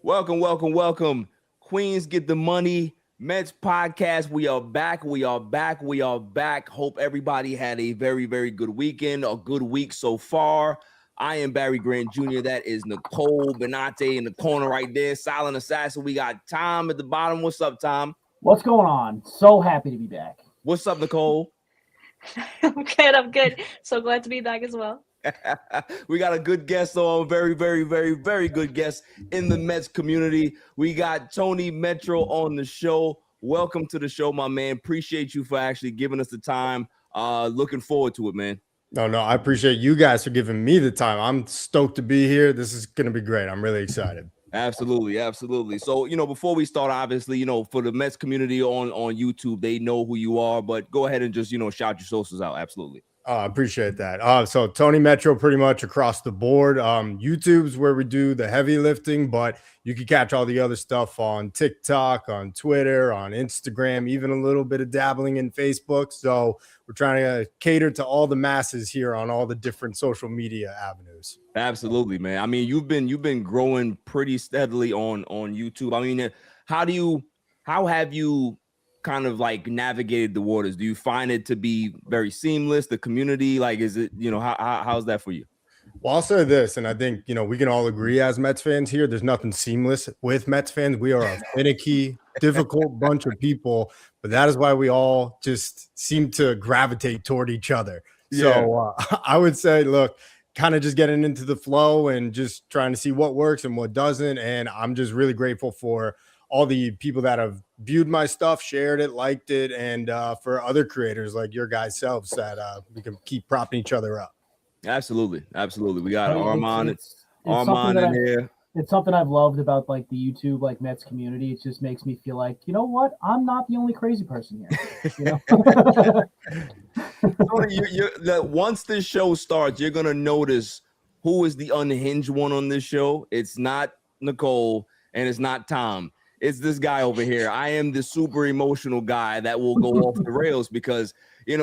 Welcome, welcome, welcome. Queens get the money. Mets podcast. We are back. We are back. We are back. Hope everybody had a very, very good weekend, a good week so far. I am Barry Grant Jr. That is Nicole Benate in the corner right there. Silent assassin. We got Tom at the bottom. What's up, Tom? What's going on? So happy to be back. What's up, Nicole? I'm good. I'm good. So glad to be back as well. We got a good guest on, very, very, very, very good guest in the Mets community. We got ToNY Metro on the show. Welcome to the show, my man. Appreciate you for actually giving us the time. Looking forward to it, man. No, I appreciate you guys for giving me the time. I'm stoked to be here. This is going to be great. I'm really excited. Absolutely, absolutely. So, before we start, obviously, for the Mets community on YouTube, they know who you are, but go ahead and just, shout your socials out. Absolutely. I appreciate that. So ToNY Metro pretty much across the board. YouTube's where we do the heavy lifting, but you can catch all the other stuff on TikTok, on Twitter, on Instagram, even a little bit of dabbling in Facebook. So we're trying to cater to all the masses here on all the different social media avenues. Absolutely, man. I mean, you've been growing pretty steadily on YouTube. I mean, how have you kind of like navigated the waters? Do you find it to be very seamless? The community, like, is it, how's that for you? Well, I'll say this, and I think, we can all agree as Mets fans here, there's nothing seamless with Mets fans. We are a finicky, difficult bunch of people, but that is why we all just seem to gravitate toward each other. Yeah. So I would say, look, kind of just getting into the flow and just trying to see what works and what doesn't. And I'm just really grateful for all the people that have viewed my stuff, shared it, liked it, and for other creators like your guys' selves that we can keep propping each other up. Absolutely. We got Armand in here. It's something I've loved about like the YouTube like Mets community. It just makes me feel like, you know what? I'm not the only crazy person here. Once this show starts, you're gonna notice who is the unhinged one on this show. It's not Nicole and it's not Tom. It's this guy over here. I am the super emotional guy that will go off the rails because,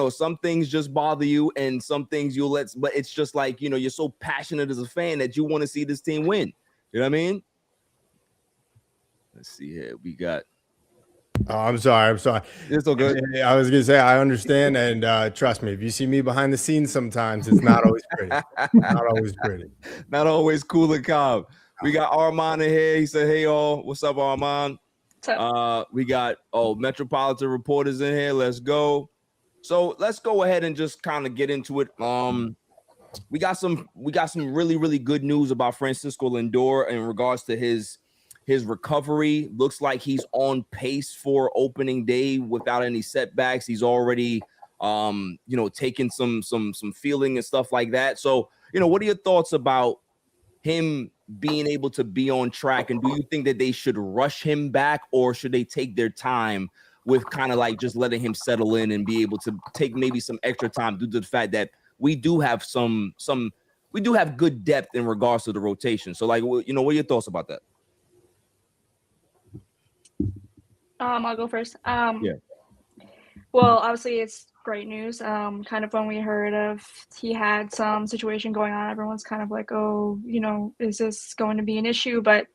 some things just bother you and some things but it's just like, you're so passionate as a fan that you want to see this team win. You know what I mean? Let's see here. We got. Oh, I'm sorry. It's all good. I was going to say, I understand. And trust me, if you see me behind the scenes, sometimes it's not always pretty. Not always cool and calm. We got Armand in here. He said, hey, all. What's up, Armand? What's up? We got, Metropolitan reporters in here. Let's go. So let's go ahead and just kind of get into it. We got some really, really good news about Francisco Lindor in regards to his recovery. Looks like he's on pace for opening day without any setbacks. He's already, taking some feeling and stuff like that. So, what are your thoughts about him being able to be on track? And do you think that they should rush him back, or should they take their time with kind of like just letting him settle in and be able to take maybe some extra time due to the fact that we do have we do have good depth in regards to the rotation? So like, what are your thoughts about that? I'll go first. Yeah. Well, obviously it's great news. Kind of when we heard of he had some situation going on, everyone's kind of like, oh, is this going to be an issue? But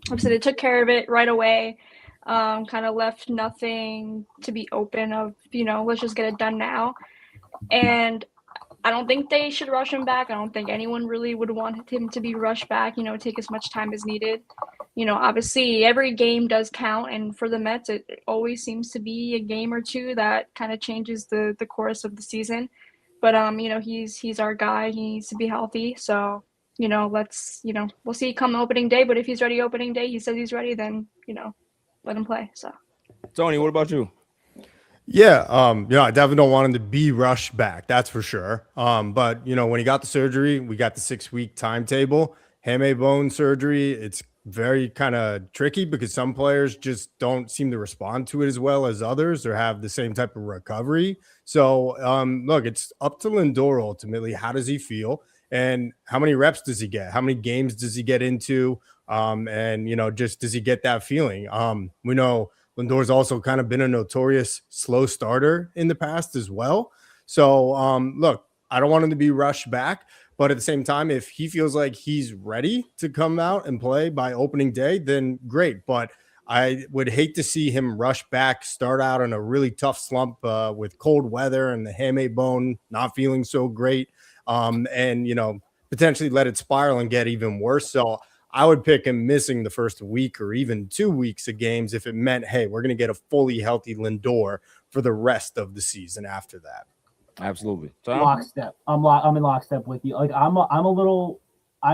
obviously they took care of it right away. Kind of left nothing to be open of, let's just get it done now. And I don't think they should rush him back. I don't think anyone really would want him to be rushed back, take as much time as needed. Obviously every game does count. And for the Mets, it always seems to be a game or two that kind of changes the course of the season. But, he's our guy. He needs to be healthy. So, let's, we'll see come opening day. But if he's ready opening day, he says he's ready, then, let him play. So, ToNY, what about you? Yeah, I definitely don't want him to be rushed back. That's for sure. But when he got the surgery, we got the 6-week timetable. Hamate bone surgery, it's very kind of tricky because some players just don't seem to respond to it as well as others or have the same type of recovery. So, look, it's up to Lindor ultimately. How does he feel? And how many reps does he get? How many games does he get into? And, just does he get that feeling? We know Lindor's also kind of been a notorious slow starter in the past as well. So, look, I don't want him to be rushed back, But at the same time, if he feels like he's ready to come out and play by opening day, then great. But I would hate to see him rush back, start out in a really tough slump with cold weather and the hamate bone not feeling so great, and potentially let it spiral and get even worse. So I would pick him missing the first week or even 2 weeks of games if it meant, hey, we're going to get a fully healthy Lindor for the rest of the season after that. Absolutely. Tom? Lockstep. I'm in lockstep with you. Like I'm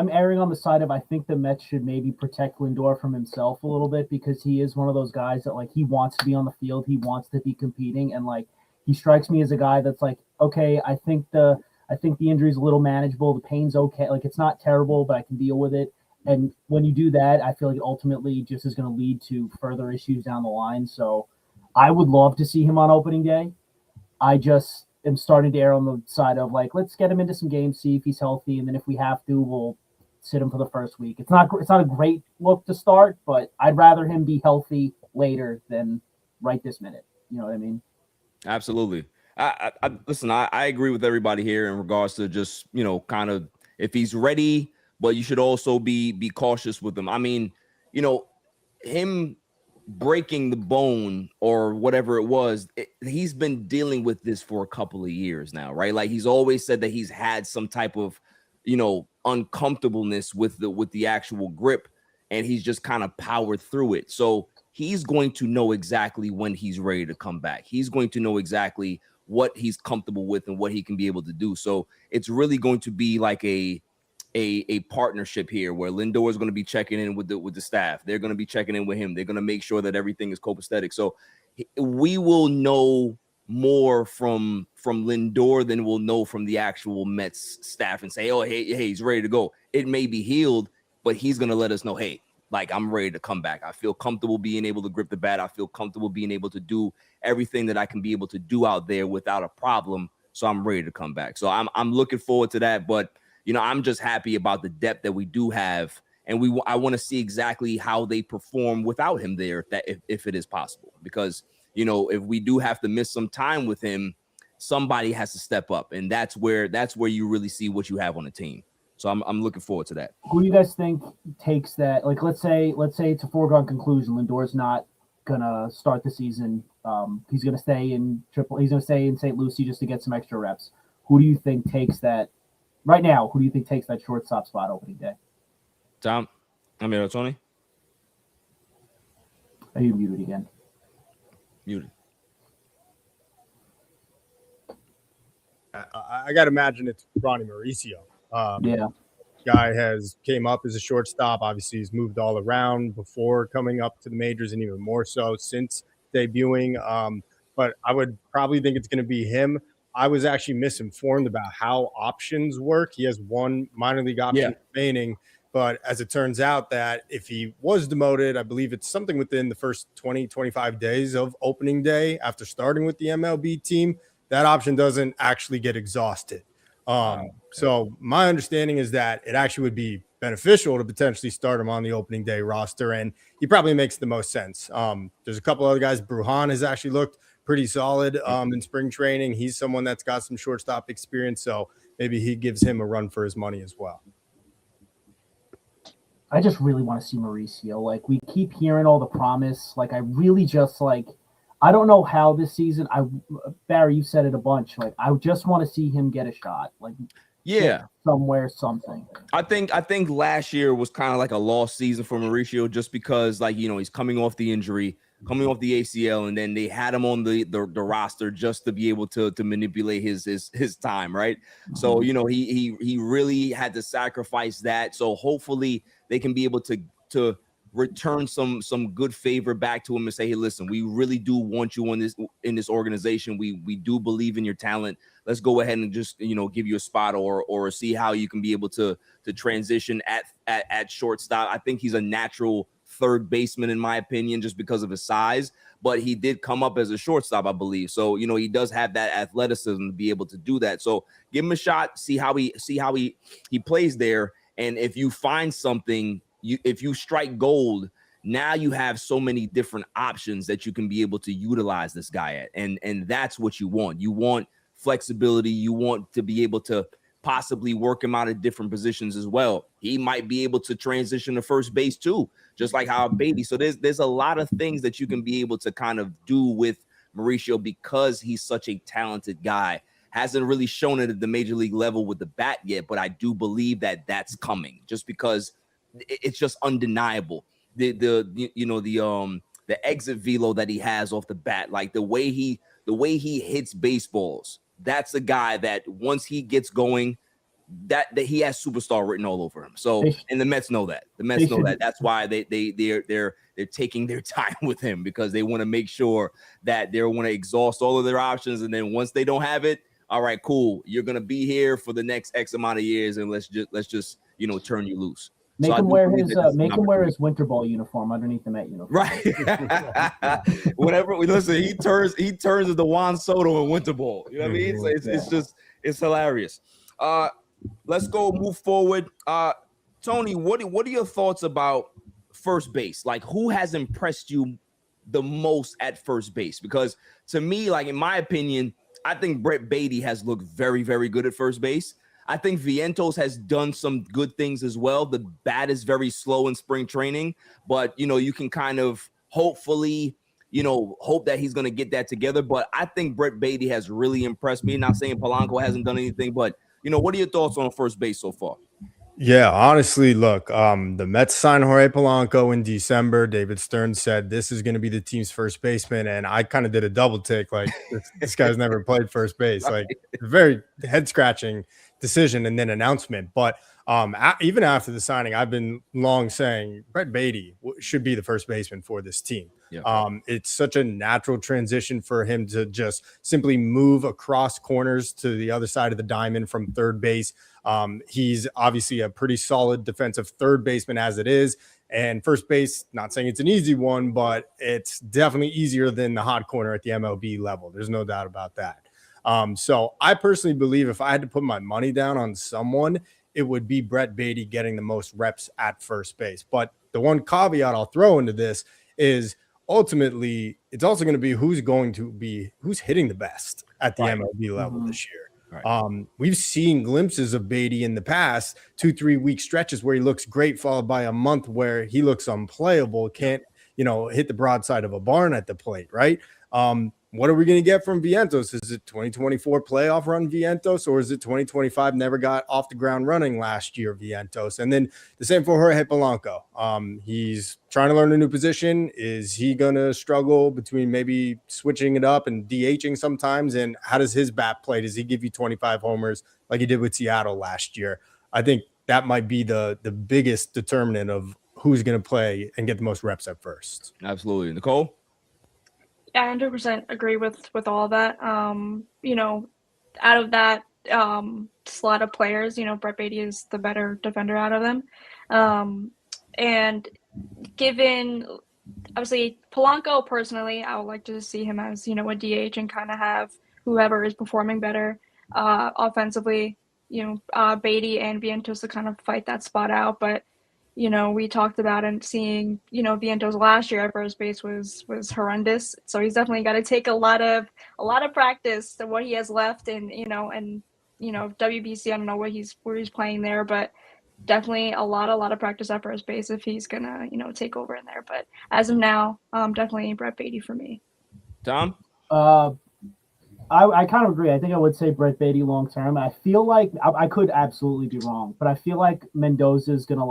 erring on the side of I think the Mets should maybe protect Lindor from himself a little bit, because he is one of those guys that like he wants to be on the field, he wants to be competing, and like he strikes me as a guy that's like, okay, I think the injury's a little manageable, the pain's okay, like it's not terrible, but I can deal with it. And when you do that, I feel like it ultimately just is going to lead to further issues down the line. So I would love to see him on opening day. I just am starting to err on the side of like, let's get him into some games, see if he's healthy, and then if we have to, we'll sit him for the first week. It's not a great look to start, but I'd rather him be healthy later than right this minute. You know what I mean? Absolutely. Listen, I agree with everybody here in regards to just, kind of if he's ready, but you should also be cautious with him. I mean, him breaking the bone or whatever it was, he's been dealing with this for a couple of years now, right? Like he's always said that he's had some type of, uncomfortableness with the actual grip, and he's just kind of powered through it. So he's going to know exactly when he's ready to come back. He's going to know exactly what he's comfortable with and what he can be able to do. So it's really going to be like a partnership here where Lindor is going to be checking in with the staff. They're going to be checking in with him. They're going to make sure that everything is copacetic. So we will know more from Lindor than we'll know from the actual Mets staff and say, oh, hey, he's ready to go. It may be healed, but he's going to let us know, hey, like I'm ready to come back. I feel comfortable being able to grip the bat. I feel comfortable being able to do everything that I can be able to do out there without a problem. So I'm ready to come back. So I'm looking forward to that. But I'm just happy about the depth that we do have, and I want to see exactly how they perform without him there, if it is possible. Because if we do have to miss some time with him, somebody has to step up, and that's where you really see what you have on the team. So I'm looking forward to that. Who do you guys think takes that? Like, let's say it's a foregone conclusion. Lindor's not gonna start the season. He's gonna stay in He's gonna stay in St. Lucie just to get some extra reps. Who do you think takes that? Right now, who do you think takes that shortstop spot opening day? Tom? ToNY? Are you muted again? Muted. I got to imagine it's Ronnie Mauricio. Yeah. Guy came up as a shortstop. Obviously, he's moved all around before coming up to the majors, and even more so since debuting. But I would probably think it's going to be him. I was actually misinformed about how options work. He has one minor league option remaining, but as it turns out that if he was demoted, I believe it's something within the first 20, 25 days of opening day after starting with the MLB team, that option doesn't actually get exhausted. So my understanding is that it actually would be beneficial to potentially start him on the opening day roster, and he probably makes the most sense. There's a couple other guys. Brujan has actually looked pretty solid in spring training. He's someone that's got some shortstop experience, so maybe he gives him a run for his money as well. I just really want to see Mauricio. Like, we keep hearing all the promise. Like, I really just I don't know how this season. Barry, you said it a bunch. Like, I just want to see him get a shot. Like, somewhere, something. I think last year was kind of like a lost season for Mauricio, just because he's coming off the injury, coming off the ACL, and then they had him on the roster just to be able to manipulate his time, right? Mm-hmm. So he really had to sacrifice that. So hopefully they can be able to return some good favor back to him and say, hey, listen, we really do want you in this organization. We do believe in your talent. Let's go ahead and just give you a spot or see how you can be able to transition at shortstop. I think he's a natural third baseman in my opinion, just because of his size, but he did come up as a shortstop, I believe. So he does have that athleticism to be able to do that. So give him a shot, see how he plays there, and if you find something, if you strike gold, now you have so many different options that you can be able to utilize this guy at, and that's what you want. You want flexibility. You want to be able to possibly work him out at different positions as well. He might be able to transition to first base too, just like how Beatty. So there's a lot of things that you can be able to kind of do with Mauricio because he's such a talented guy. Hasn't really shown it at the major league level with the bat yet, but I do believe that that's coming just because it's just undeniable. The exit velo that he has off the bat, like the way he hits baseballs. That's a guy that once he gets going, that he has superstar written all over him. So, and the Mets know that. The Mets know that. That's why they're taking their time with him because they want to make sure that they want to exhaust all of their options. And then once they don't have it, all right, cool. You're gonna be here for the next X amount of years, and let's just turn you loose. Make him wear his winter ball uniform underneath the Met uniform. Right. Whenever we listen, he turns into the Juan Soto in winter ball. You know what I mean? It's hilarious. Let's go move forward. ToNY, what are your thoughts about first base? Like, who has impressed you the most at first base? Because to me, like in my opinion, I think Brett Beatty has looked very, very good at first base. I think Vientos has done some good things as well. The bat is very slow in spring training, but you can kind of hopefully, hope that he's going to get that together. But I think Brett Beatty has really impressed me. Not saying Polanco hasn't done anything, but what are your thoughts on first base so far? Yeah, honestly, look, the Mets signed Jorge Polanco in December. David Stern said this is going to be the team's first baseman, and I kind of did a double take, like this guy's never played first base, like very head scratching decision and then announcement. But even after the signing, I've been long saying Brett Beatty should be the first baseman for this team. Yeah. It's such a natural transition for him to just simply move across corners to the other side of the diamond from third base. He's obviously a pretty solid defensive third baseman as it is. And first base, not saying it's an easy one, but it's definitely easier than the hot corner at the MLB level. There's no doubt about that. So I personally believe if I had to put my money down on someone, it would be Brett Beatty getting the most reps at first base. But the one caveat I'll throw into this is ultimately it's also going to be who's hitting the best at the MLB level this year. Right. We've seen glimpses of Beatty in the past 2-3 week stretches where he looks great, followed by a month where he looks unplayable, can't hit the broadside of a barn at the plate, right? What are we going to get from Vientos? Is it 2024 playoff run Vientos, or is it 2025 never got off the ground running last year Vientos? And then the same for Jorge Polanco. He's trying to learn a new position. Is he going to struggle between maybe switching it up and DHing sometimes? And how does his bat play? Does he give you 25 homers like he did with Seattle last year? I think that might be the biggest determinant of who's going to play and get the most reps at first. Absolutely. Nicole? I 100% agree with all of that. Out of that slot of players, Brett Beatty is the better defender out of them. And given, obviously, Polanco, personally, I would like to see him as, a DH and kind of have whoever is performing better offensively, Beatty and Vientos to kind of fight that spot out. But we talked about and seeing, Vientos last year at first base was horrendous. So he's definitely got to take a lot of practice to what he has left, and WBC. I don't know where he's playing there, but definitely a lot of practice at first base if he's gonna take over in there. But as of now, definitely Brett Beatty for me. Tom? I kind of agree. I think I would say Brett Beatty long term. I feel like I could absolutely be wrong, but I feel like Mendoza is gonna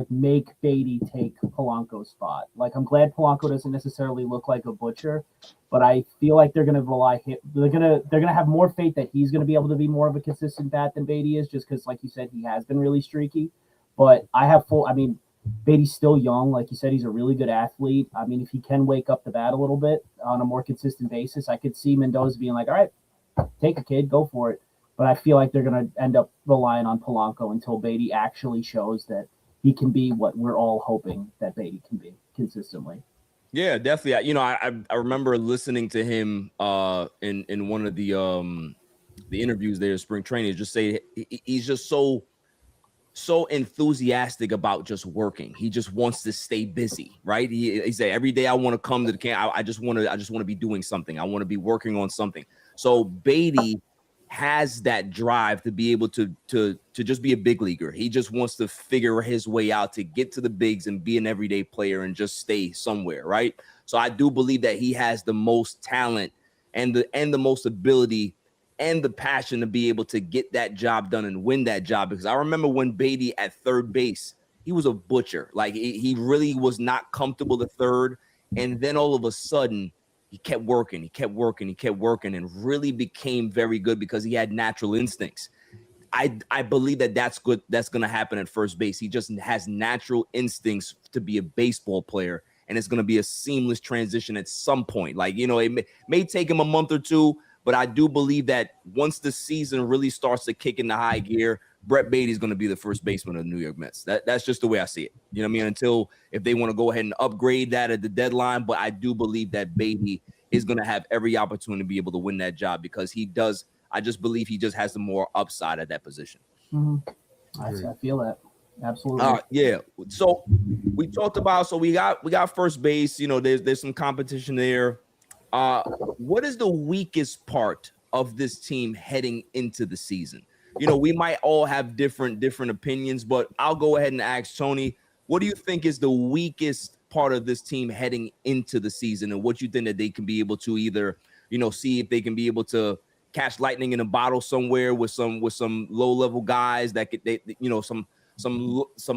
make Beatty take Polanco's spot. Like, I'm glad Polanco doesn't necessarily look like a butcher, but I feel like they're gonna they're gonna have more faith that he's gonna be able to be more of a consistent bat than Beatty is, just because, like you said, he has been really streaky. But Beatty's still young. Like you said, he's a really good athlete. I mean, if he can wake up the bat a little bit on a more consistent basis, I could see Mendoza being like, all right, take a kid, go for it. But I feel like they're going to end up relying on Polanco until Beatty actually shows that he can be what we're all hoping that Beatty can be consistently. Yeah, definitely. I remember listening to him in one of the interviews there in spring training, just say he's just so enthusiastic about just working. He just wants to stay busy, right? He said, every day I want to come to the camp. I just want to be doing something. I want to be working on something. So Beatty has that drive to be able to just be a big leaguer. He just wants to figure his way out to get to the bigs and be an everyday player and just stay somewhere, right? So I do believe that he has the most talent and the most ability and the passion to be able to get that job done and win that job. Because I remember when Beatty at third base, he was a butcher. Like he really was not comfortable at third. And then all of a sudden, he kept working, and really became very good because he had natural instincts. I believe that that's good. That's going to happen at first base. He just has natural instincts to be a baseball player, and it's going to be a seamless transition at some point. Like, you know, it may take him a month or two, but I do believe that once the season really starts to kick into high gear, Brett Beatty is going to be the first baseman of the New York Mets. That's just the way I see it. You know what I mean? Until if they want to go ahead and upgrade that at the deadline, but I do believe that Beatty is going to have every opportunity to be able to win that job because he does. I just believe he just has the more upside at that position. Mm-hmm. I feel that. Absolutely. Yeah. So we talked about, we got first base, you know, there's some competition there. What is the weakest part of this team heading into the season? You know, we might all have different opinions, but I'll go ahead and ask ToNY, what do you think is the weakest part of this team heading into the season, and what you think that they can be able to either, you know, see if they can be able to catch lightning in a bottle somewhere with some low level guys that could, you know, some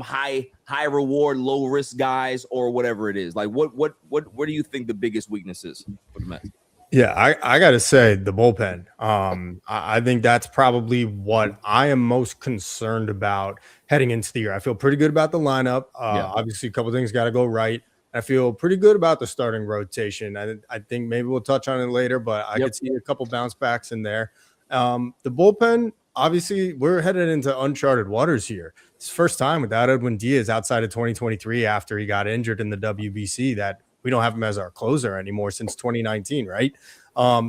high reward, low risk guys, or whatever it is. Like what do you think the biggest weakness is for the Mets? Yeah, I got to say the bullpen. I think that's probably what I am most concerned about heading into the year. I feel pretty good about the lineup. Obviously, a couple things got to go right. I feel pretty good about the starting rotation. I think maybe we'll touch on it later, but I could see a couple bounce backs in there. The bullpen, obviously, we're headed into uncharted waters here. It's the first time without Edwin Diaz outside of 2023 after he got injured in the WBC that we don't have him as our closer anymore since 2019, right?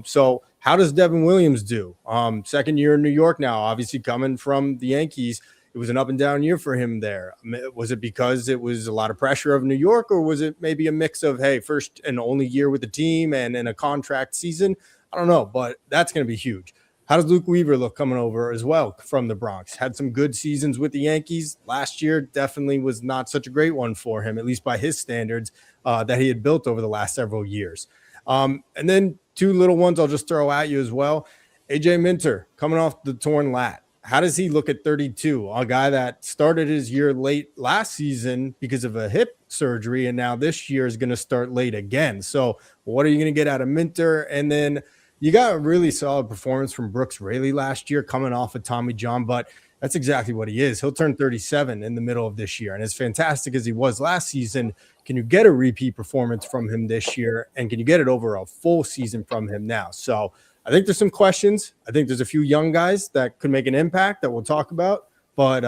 So how does Devin Williams do? Second year in New York now, obviously coming from the Yankees. It was an up and down year for him there. Was it because it was a lot of pressure of New York, or was it maybe a mix of, hey, first and only year with the team and in a contract season? I don't know, but that's going to be huge. How does Luke Weaver look coming over as well from the Bronx? Had some good seasons with the Yankees. Last year definitely was not such a great one for him, at least by his standards that he had built over the last several years. And then two little ones I'll just throw at you as well. AJ Minter coming off the torn lat. How does he look at 32? A guy that started his year late last season because of a hip surgery, and now this year is going to start late again. So what are you going to get out of Minter? And then you got a really solid performance from Brooks Raley last year coming off of Tommy John, but that's exactly what he is. He'll turn 37 in the middle of this year. And as fantastic as he was last season, can you get a repeat performance from him this year? And can you get it over a full season from him now? So I think there's some questions. I think there's a few young guys that could make an impact that we'll talk about. But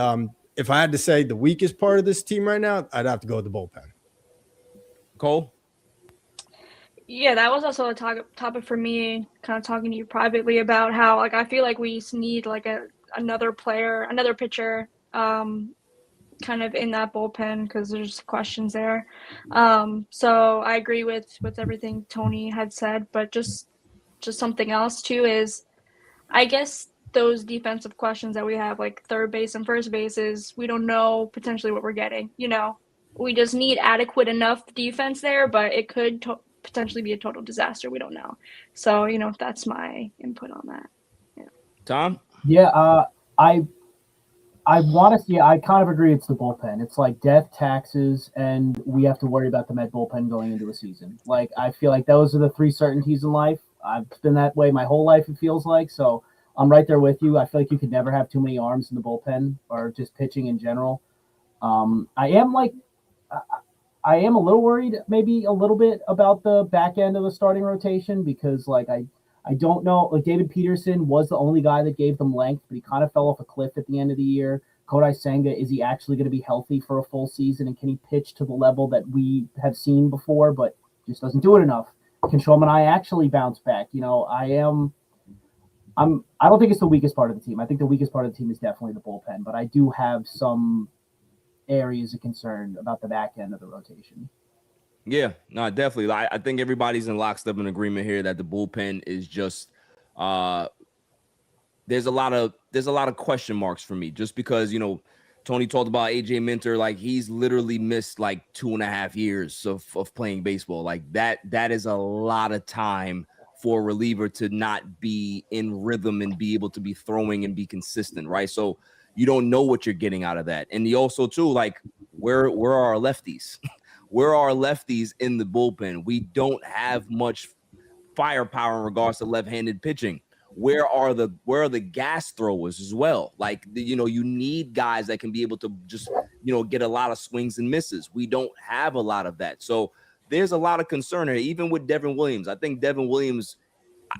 if I had to say the weakest part of this team right now, I'd have to go with the bullpen. Cole? Yeah, that was also a topic for me, kind of talking to you privately about how, like, I feel like we need like another player, another pitcher, kind of in that bullpen because there's questions there. So I agree with everything ToNY had said, but just something else too is, I guess those defensive questions that we have, like third base and first base, is we don't know potentially what we're getting. You know, we just need adequate enough defense there, but it could potentially be a total disaster. We don't know. So, you know, that's my input on that. Yeah. Tom? Yeah, I want to see. I kind of agree. It's the bullpen. It's like death, taxes, and we have to worry about the Met bullpen going into a season. Like, I feel like those are the three certainties in life. I've been that way my whole life, it feels like. So I'm right there with you. I feel like you could never have too many arms in the bullpen or just pitching in general. I am a little worried, maybe a little bit, about the back end of the starting rotation because, like, I don't know. Like, David Peterson was the only guy that gave them length, but he kind of fell off a cliff at the end of the year. Kodai Senga, is he actually going to be healthy for a full season, and can he pitch to the level that we have seen before, but just doesn't do it enough? Can Showman I actually bounce back? You know, I don't think it's the weakest part of the team. I think the weakest part of the team is definitely the bullpen, but I do have some areas of concern about the back end of the rotation. Yeah, no, definitely. I think everybody's in lockstep in agreement here that the bullpen is just they're there's a lot of question marks for me, just because, you know, Tony talked about AJ Minter, like he's literally missed like 2.5 years of playing baseball. Like that is a lot of time for a reliever to not be in rhythm and be able to be throwing and be consistent, right? So you don't know what you're getting out of that. And he also too, like, where are our lefties? Where are our lefties in the bullpen? We don't have much firepower in regards to left-handed pitching. Where are the gas throwers as well? Like, you know, you need guys that can be able to just, you know, get a lot of swings and misses. We don't have a lot of that. So there's a lot of concern here, even with Devin Williams. I think Devin Williams,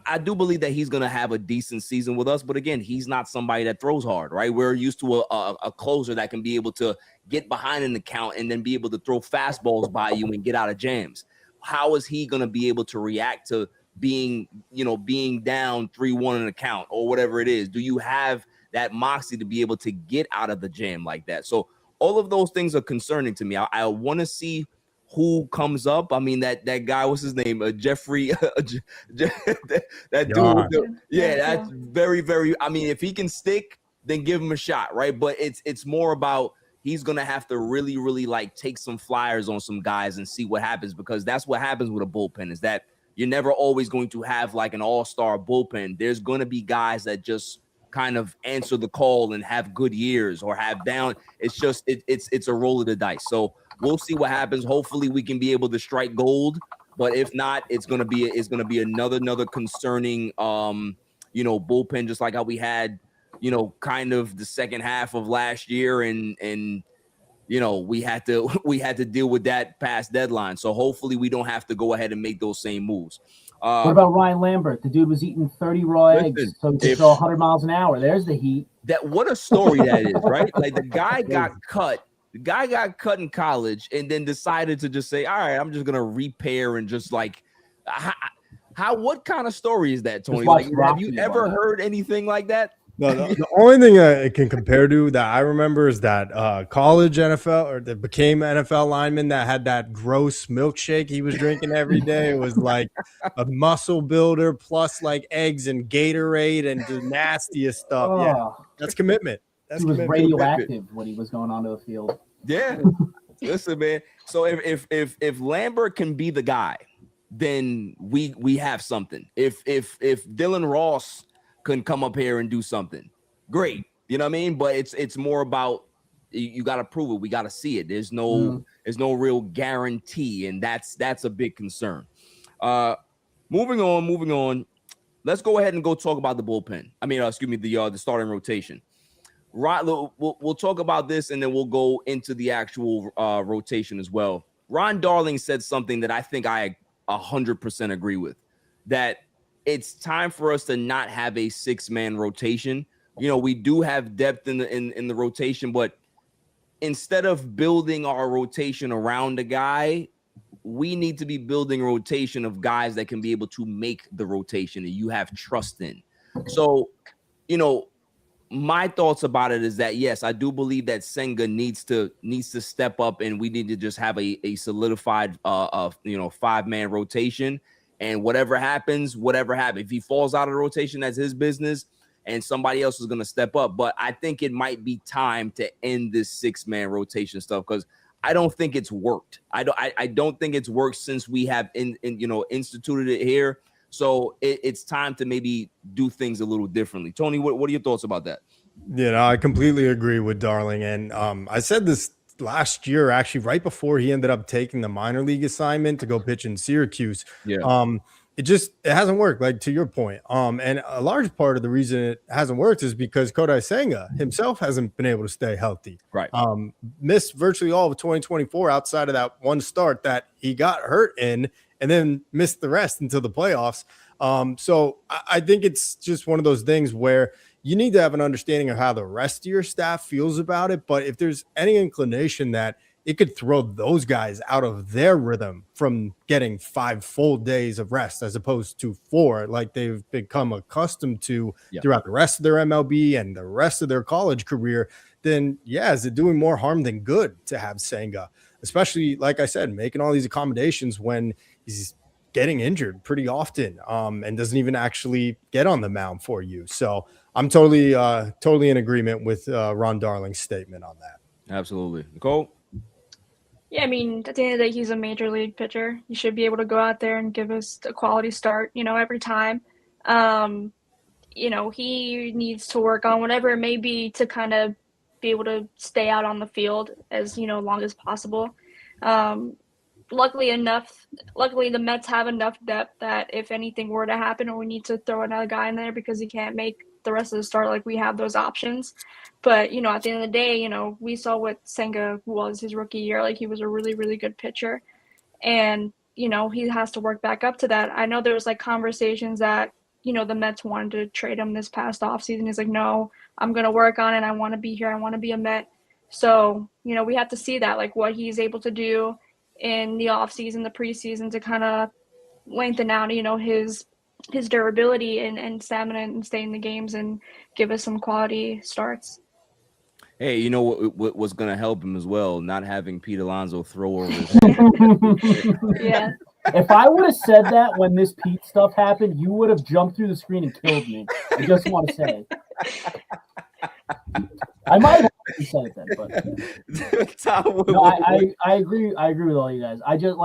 I do believe that he's going to have a decent season with us. But again, he's not somebody that throws hard, right? We're used to a closer that can be able to get behind in the count and then be able to throw fastballs by you and get out of jams. How is he going to be able to react to being down 3-1 in a count or whatever it is? Do you have that moxie to be able to get out of the jam like that? So all of those things are concerning to me. I want to see who comes up. I mean, that guy, what's his name? Jeffrey, that dude. Yeah, that's very, very, I mean, if he can stick, then give him a shot, right? But it's more about, he's going to have to really, really like take some flyers on some guys and see what happens, because that's what happens with a bullpen, is that you're never always going to have like an all-star bullpen. There's going to be guys that just kind of answer the call and have good years or have down. It's just, it's a roll of the dice. So we'll see what happens. Hopefully we can be able to strike gold, but if not, it's going to be another concerning, you know, bullpen, just like how we had, you know, kind of the second half of last year. And, you know, we had to deal with that past deadline. So hopefully we don't have to go ahead and make those same moves. What about Ryan Lambert? The dude was eating 30 raw eggs, so he could throw 100 miles an hour. There's the heat. What a story that is, right? Like the guy got cut. The guy got cut in college and then decided to just say, all right, I'm just going to repair and just like, what kind of story is that, Tony? Like, have you ever heard anything like that? No, the only thing it can compare to that I remember is that college NFL, or that became NFL lineman, that had that gross milkshake he was drinking every day. It was like a muscle builder plus like eggs and Gatorade and the nastiest stuff. Yeah, that's commitment. He was radioactive when he was going onto the field. Yeah. Listen, man. So if Lambert can be the guy, then we have something. If Dylan Ross can come up here and do something, great. You know what I mean? But it's more about, you got to prove it. We got to see it. There's no real guarantee, and that's a big concern. Moving on. Let's go ahead and go talk about the bullpen. I mean, excuse me, the starting rotation. Right, we'll talk about this, and then we'll go into the actual rotation as well. Ron Darling said something that I think I 100% agree with, that it's time for us to not have a 6-man rotation. You know, we do have depth in the rotation, but instead of building our rotation around a guy, we need to be building a rotation of guys that can be able to make the rotation and you have trust in. So, you know, my thoughts about it is that, yes, I do believe that Senga needs to step up, and we need to just have a solidified 5-man rotation. And whatever happens. If he falls out of the rotation, that's his business, and somebody else is going to step up. But I think it might be time to end this 6-man rotation stuff, because I don't think it's worked. I don't think it's worked since we have instituted it here. So it's time to maybe do things a little differently. Tony, what are your thoughts about that? Yeah, I completely agree with Darling. And I said this last year, actually, right before he ended up taking the minor league assignment to go pitch in Syracuse. Yeah. It hasn't worked, like to your point. And a large part of the reason it hasn't worked is because Kodai Senga himself hasn't been able to stay healthy. Right. Missed virtually all of 2024 outside of that one start that he got hurt in, and then missed the rest until the playoffs. So I think it's just one of those things where you need to have an understanding of how the rest of your staff feels about it. But if there's any inclination that it could throw those guys out of their rhythm from getting 5 full days of rest as opposed to 4, like they've become accustomed to throughout the rest of their MLB and the rest of their college career, then is it doing more harm than good to have Senga, especially, like I said, making all these accommodations when he's getting injured pretty often, and doesn't even actually get on the mound for you. So I'm totally in agreement with Ron Darling's statement on that. Absolutely. Nicole? Yeah, I mean, at the end of the day, he's a major league pitcher. He should be able to go out there and give us a quality start, every time. He needs to work on whatever it may be to kind of be able to stay out on the field as, long as possible. Luckily, the Mets have enough depth that if anything were to happen or we need to throw another guy in there because he can't make the rest of the start, like we have those options. But, at the end of the day, we saw what Senga was his rookie year. Like he was a really, really good pitcher. And, he has to work back up to that. I know there was like conversations that, the Mets wanted to trade him this past offseason. He's like, no, I'm going to work on it. I want to be here. I want to be a Met. So, we have to see that, like what he's able to do in the offseason, the preseason to kind of lengthen out, his durability and stamina and stay in the games and give us some quality starts. Hey, you know what was going to help him as well? Not having Pete Alonso throw over his head. Yeah. If I would have said that when this Pete stuff happened, you would have jumped through the screen and killed me. I just want to say. I might have said it then, but no, I agree. I agree with all you guys. I just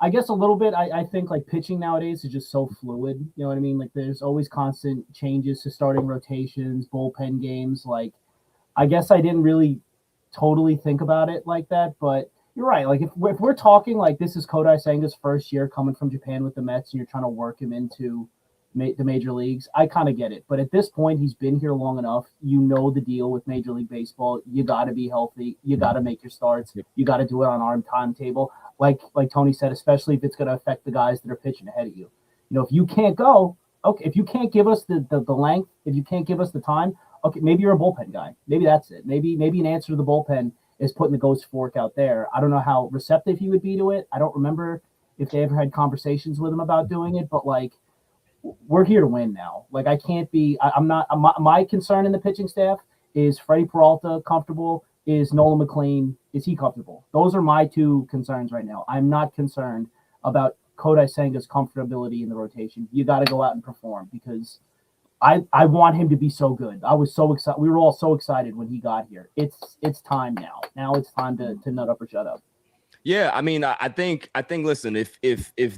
I guess a little bit. I think like pitching nowadays is just so fluid. You know what I mean? Like there's always constant changes to starting rotations, bullpen games. Like I guess I didn't really totally think about it like that, but you're right. Like if we're talking like this is Kodai Senga's first year coming from Japan with the Mets, and you're trying to work him into the major leagues, I kind of get it. But at this point, he's been here long enough. You know the deal with Major League Baseball. You got to be healthy. You got to make your starts. You got to do it on our timetable. Like ToNY said, especially if it's going to affect the guys that are pitching ahead of you. If you can't go, okay, if you can't give us the length, if you can't give us the time, okay, maybe you're a bullpen guy. Maybe that's it. Maybe an answer to the bullpen is putting the ghost fork out there. I don't know how receptive he would be to it. I don't remember if they ever had conversations with him about doing it, but like, we're here to win now. Like I can't be. My concern in the pitching staff is Freddy Peralta comfortable. Is Nolan McLean, is he comfortable? Those are my two concerns right now. I'm not concerned about Kodai Senga's comfortability in the rotation. You got to go out and perform because I want him to be so good. I was so excited. We were all so excited when he got here. It's time now. Now it's time to nut up or shut up. Yeah, I mean, I think. Listen, if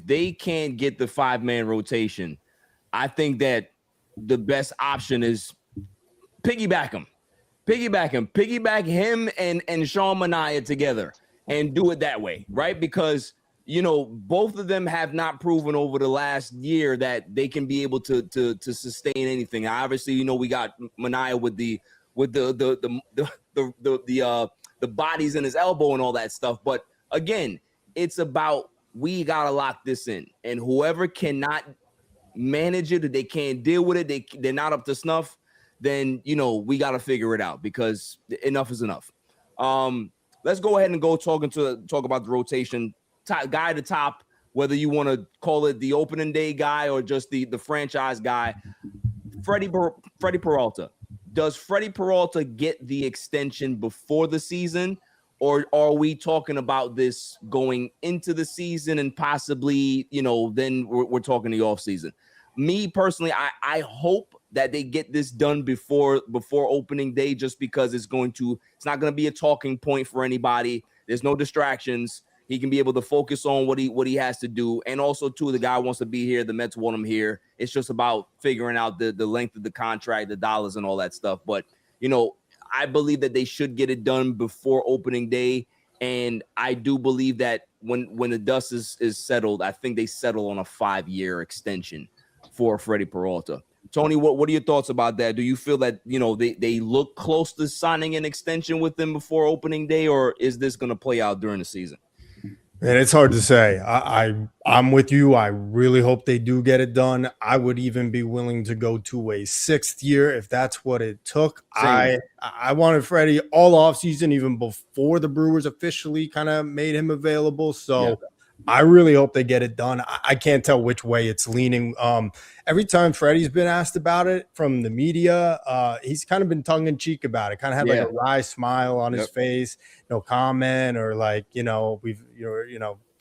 they can't get the 5-man rotation, I think that the best option is piggyback him and Sean Manaea together and do it that way, right? Because, both of them have not proven over the last year that they can be able to sustain anything. Obviously, we got Manaea with the bodies in his elbow and all that stuff. But again, it's about we got to lock this in, and whoever cannot manage it, or they can't deal with it, they're not up to snuff, then we got to figure it out because enough is enough. Let's go ahead and talk about the rotation guy at the top, whether you want to call it the opening day guy or just the franchise guy. Freddy Peralta. Does Freddy Peralta get the extension before the season, or are we talking about this going into the season and possibly, then we're talking the off season? Me personally, I hope that they get this done before opening day, just because it's not going to be a talking point for anybody. There's no distractions. He can be able to focus on what he has to do. And also, too, the guy wants to be here. The Mets want him here. It's just about figuring out the length of the contract, the dollars and all that stuff. But, I believe that they should get it done before opening day. And I do believe that when the dust is settled, I think they settle on a 5-year extension for Freddy Peralta. ToNY, what are your thoughts about that? Do you feel that, they look close to signing an extension with them before opening day, or is this going to play out during the season? And it's hard to say. I'm with you. I really hope they do get it done. I would even be willing to go to a 6th year if that's what it took. I wanted Freddie all offseason, even before the Brewers officially kind of made him available. So yeah. I really hope they get it done. I can't tell which way it's leaning. Every time Freddie's been asked about it from the media, he's kind of been tongue in cheek about it. Kind of had like a wry smile on his face, no comment, or like,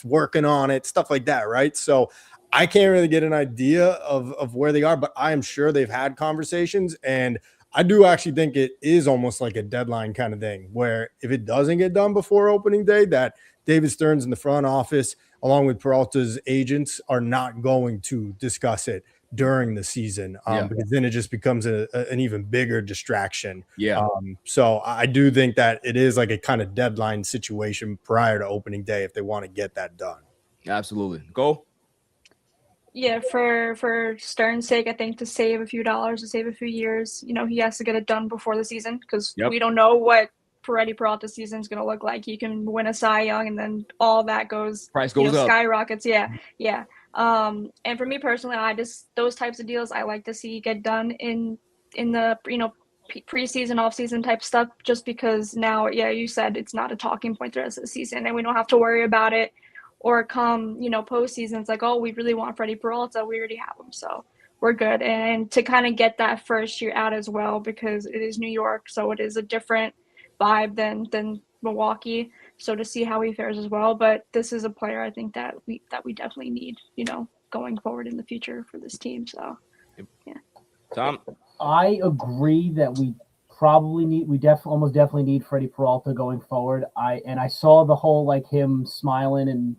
working on it, stuff like that, right? So I can't really get an idea of where they are, but I am sure they've had conversations. And I do actually think it is almost like a deadline kind of thing, where if it doesn't get done before opening day, that David Stearns in the front office, along with Peralta's agents, are not going to discuss it during the season, because then it just becomes an even bigger distraction. So I do think that it is like a kind of deadline situation prior to opening day if they want to get that done. Absolutely. Go. Yeah, for Stern's sake, I think to save a few dollars, to save a few years, he has to get it done before the season, because we don't know what Freddy Peralta season is going to look like. He can win a Cy Young, and then all that price goes up, skyrockets. Yeah. And for me personally, those types of deals I like to see get done in the preseason, off-season type stuff, just because now, you said it's not a talking point the rest of the season, and we don't have to worry about it. Or come, postseason, it's like, oh, we really want Freddy Peralta. We already have him, so we're good. And to kind of get that first year out as well, because it is New York, so it is a different vibe than Milwaukee. So to see how he fares as well. But this is a player I think that we definitely need, going forward in the future for this team. So, yeah. Tom? I agree that we almost definitely need Freddy Peralta going forward. I saw the whole, like, him smiling and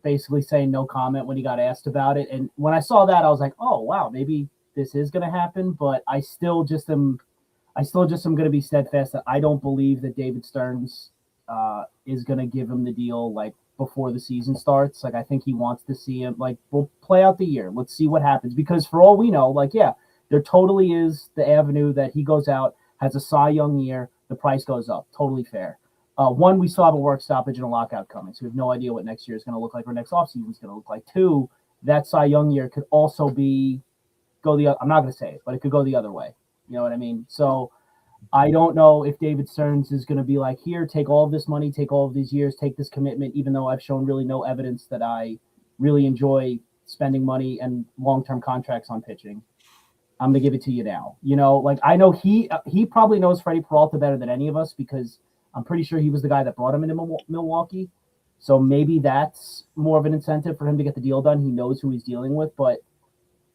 basically saying no comment when he got asked about it. And when I saw that, I was like, oh wow, maybe this is going to happen. But I still just am going to be steadfast that I don't believe that David Stearns is going to give him the deal like before the season starts. Like, I think he wants to see him, like, we'll play out the year. Let's see what happens, because for all we know, like, there totally is the avenue that he goes out, has a Cy Young year, the price goes up. Totally fair. One, we still have a work stoppage and a lockout coming, so we have no idea what next year is going to look like or next offseason is going to look like. Two, that Cy Young year could also I'm not going to say it, but it could go the other way. You know what I mean? So I don't know if David Stearns is going to be like, here, take all of this money, take all of these years, take this commitment, even though I've shown really no evidence that I really enjoy spending money and long-term contracts on pitching. I'm going to give it to you now. Like, I know he probably knows Freddy Peralta better than any of us, because I'm pretty sure he was the guy that brought him into Milwaukee. So maybe that's more of an incentive for him to get the deal done. He knows who he's dealing with. But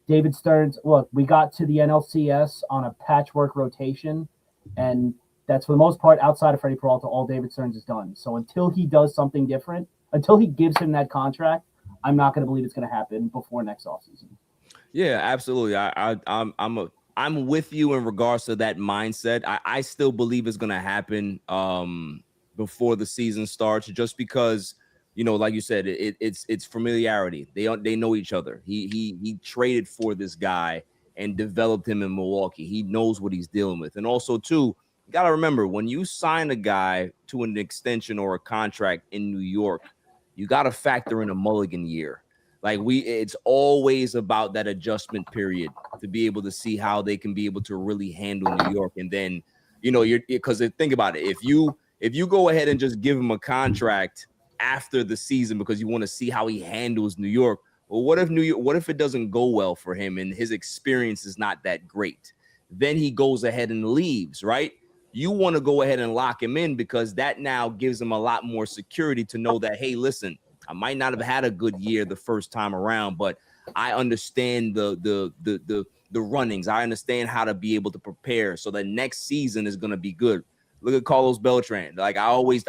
David Stearns, look, we got to the NLCS on a patchwork rotation, and that's, for the most part, outside of Freddy Peralta, all David Stearns has done. So until he does something different, until he gives him that contract, I'm not going to believe it's going to happen before next offseason. Yeah, absolutely. I'm with you in regards to that mindset. I still believe it's going to happen before the season starts, just because, like you said, it's familiarity. They know each other. He traded for this guy and developed him in Milwaukee. He knows what he's dealing with. And also, too, you got to remember, when you sign a guy to an extension or a contract in New York, you got to factor in a mulligan year. Like, it's always about that adjustment period to be able to see how they can be able to really handle New York. And then, because think about it, if you go ahead and just give him a contract after the season because you want to see how he handles New York, well, what if it doesn't go well for him and his experience is not that great? Then he goes ahead and leaves, right? You want to go ahead and lock him in, because that now gives him a lot more security to know that, hey, listen, I might not have had a good year the first time around, but I understand the runnings. I understand how to be able to prepare, so the next season is going to be good. Look at Carlos Beltran. Like, I always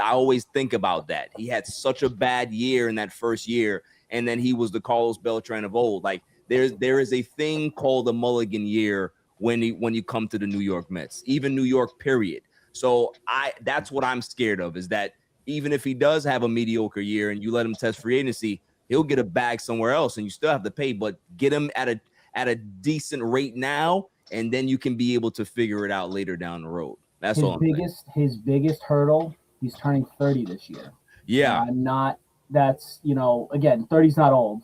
think about that. He had such a bad year in that first year, and then he was the Carlos Beltran of old. Like, there is a thing called a mulligan year when you come to the New York Mets, even New York, period. So that's what I'm scared of, is that even if he does have a mediocre year and you let him test free agency, he'll get a bag somewhere else and you still have to pay, but get him at a decent rate now, and then you can be able to figure it out later down the road. That's all I'm saying. His biggest hurdle, he's turning 30 this year. Yeah. Again, 30's not old.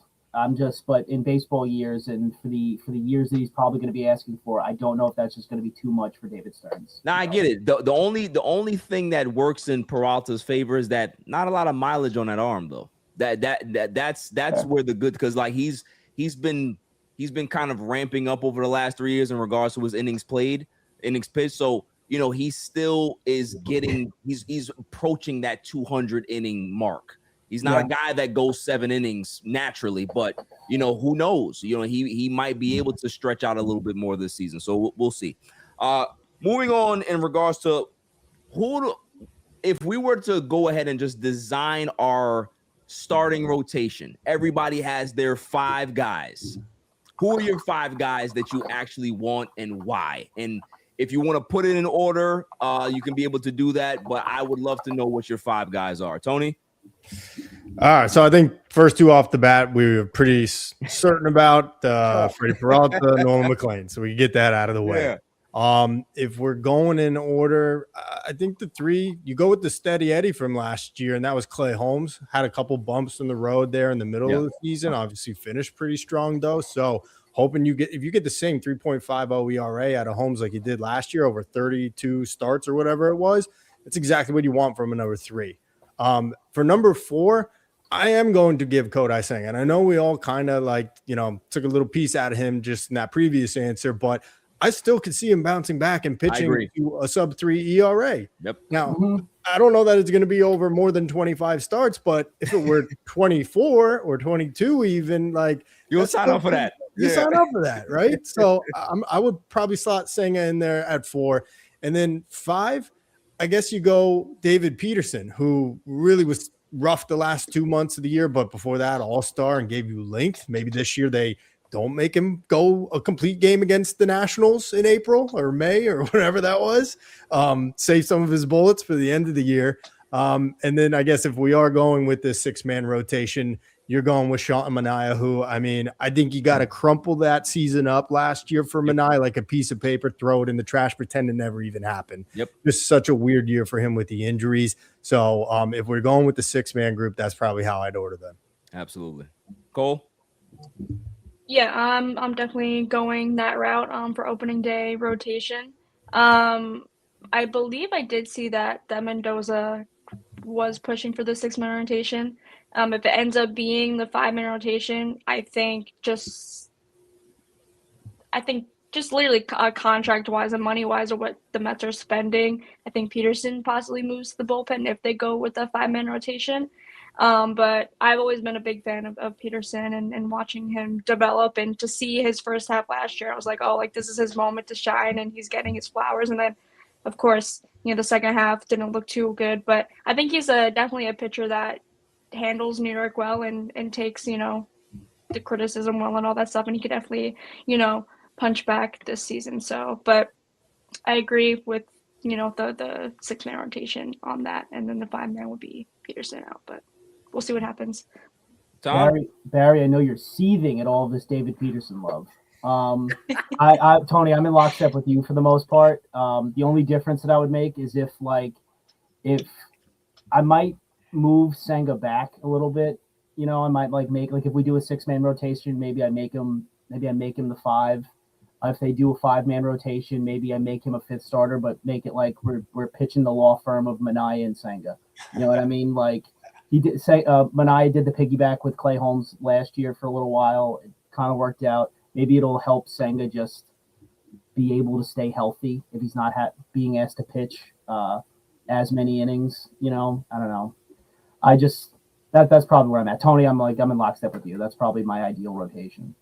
But in baseball years and for the years that he's probably going to be asking for, I don't know if that's just going to be too much for David Stearns. I get it. The only thing that works in Peralta's favor is that not a lot of mileage on that arm, though. That's where the good, because like he's been kind of ramping up over the last 3 years in regards to his innings pitched. So he still is he's approaching that 200 inning mark. He's not a guy that goes 7 innings naturally, but who knows? He might be able to stretch out a little bit more this season. So we'll see. Moving on in regards to if we were to go ahead and just design our starting rotation, everybody has their 5 guys. Who are your 5 guys that you actually want and why? And if you want to put it in order, you can be able to do that. But I would love to know what your 5 guys are. ToNY? All right. So I think first 2 off the bat, we were pretty certain about Freddy Peralta, Norman McLean. So we can get that out of the way. If we're going in order, I think the 3, you go with the steady Eddie from last year, and that was Clay Holmes. Had a couple bumps in the road there in the middle of the season. Obviously finished pretty strong though. So hoping if you get the same 3.50 ERA out of Holmes like you did last year over 32 starts or whatever it was, it's exactly what you want from a number 3. For number 4, I am going to give ToNY Senga. And I know we all kind of took a little piece out of him just in that previous answer, but I still could see him bouncing back and pitching to a sub-3 ERA. Now, I don't know that it's going to be over more than 25 starts, but if it were 24 or 22 even, you'll sign up for that. You sign up for that, right? So I would probably slot Senga in there at 4. And then 5, I guess you go David Peterson, who really was rough the last 2 months of the year, but before that, all-star and gave you length. Maybe this year they don't make him go a complete game against the Nationals in April or May or whatever that was. Save some of his bullets for the end of the year. And then I guess if we are going with this 6-man rotation, you're going with Sean Manaea, who, I think you got to crumple that season up last year for Manaea like a piece of paper, throw it in the trash, pretend it never even happened. Just such a weird year for him with the injuries. So if we're going with the 6-man group, that's probably how I'd order them. Absolutely. Cole? Yeah, I'm definitely going that route for opening day rotation. I believe I did see that Mendoza was pushing for the 6-man rotation. If it ends up being the 5-man rotation, I think just literally contract-wise and money-wise or what the Mets are spending, I think Peterson possibly moves to the bullpen if they go with a 5-man rotation. But I've always been a big fan of Peterson and watching him develop, and to see his first half last year, I was like, oh, this is his moment to shine and he's getting his flowers. And then, of course, the second half didn't look too good, but I think he's definitely a pitcher that handles New York well and takes, the criticism well and all that stuff. And he could definitely, punch back this season. So, but I agree with, the 6-man rotation on that. And then the 5-man would be Peterson out, but we'll see what happens. Barry, I know you're seething at all of this David Peterson love. ToNY, I'm in lockstep with you for the most part. The only difference that I would make is if I might move Senga back a little bit. I might make if we do a 6-man rotation, maybe I make him the 5. If they do a 5-man rotation, maybe I make him a 5th starter, but make it like we're pitching the law firm of Manaea and Senga. You know what I mean? He did say Manaea did the piggyback with Clay Holmes last year for a little while. It kind of worked out. Maybe it'll help Senga just be able to stay healthy if he's not being asked to pitch as many innings. I don't know. That's probably where I'm at. ToNY, I'm in lockstep with you. That's probably my ideal rotation.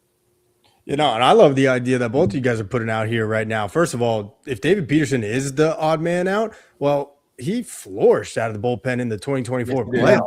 And I love the idea that both of you guys are putting out here right now. First of all, if David Peterson is the odd man out, well, he flourished out of the bullpen in the 2024 playoffs.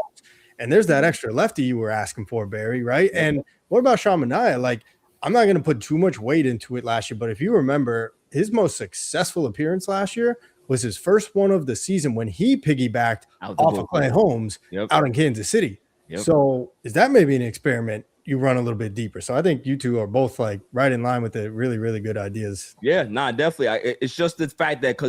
And there's that extra lefty you were asking for, Barry, right? And what about Sean Manaea? I'm not going to put too much weight into it last year, but if you remember, his most successful appearance last year was his first one of the season when he piggybacked off of Clay Holmes out in Kansas City. So is that maybe an experiment you run a little bit deeper? So I think you two are both right in line with the really, really good ideas. Yeah, definitely. It's just the fact that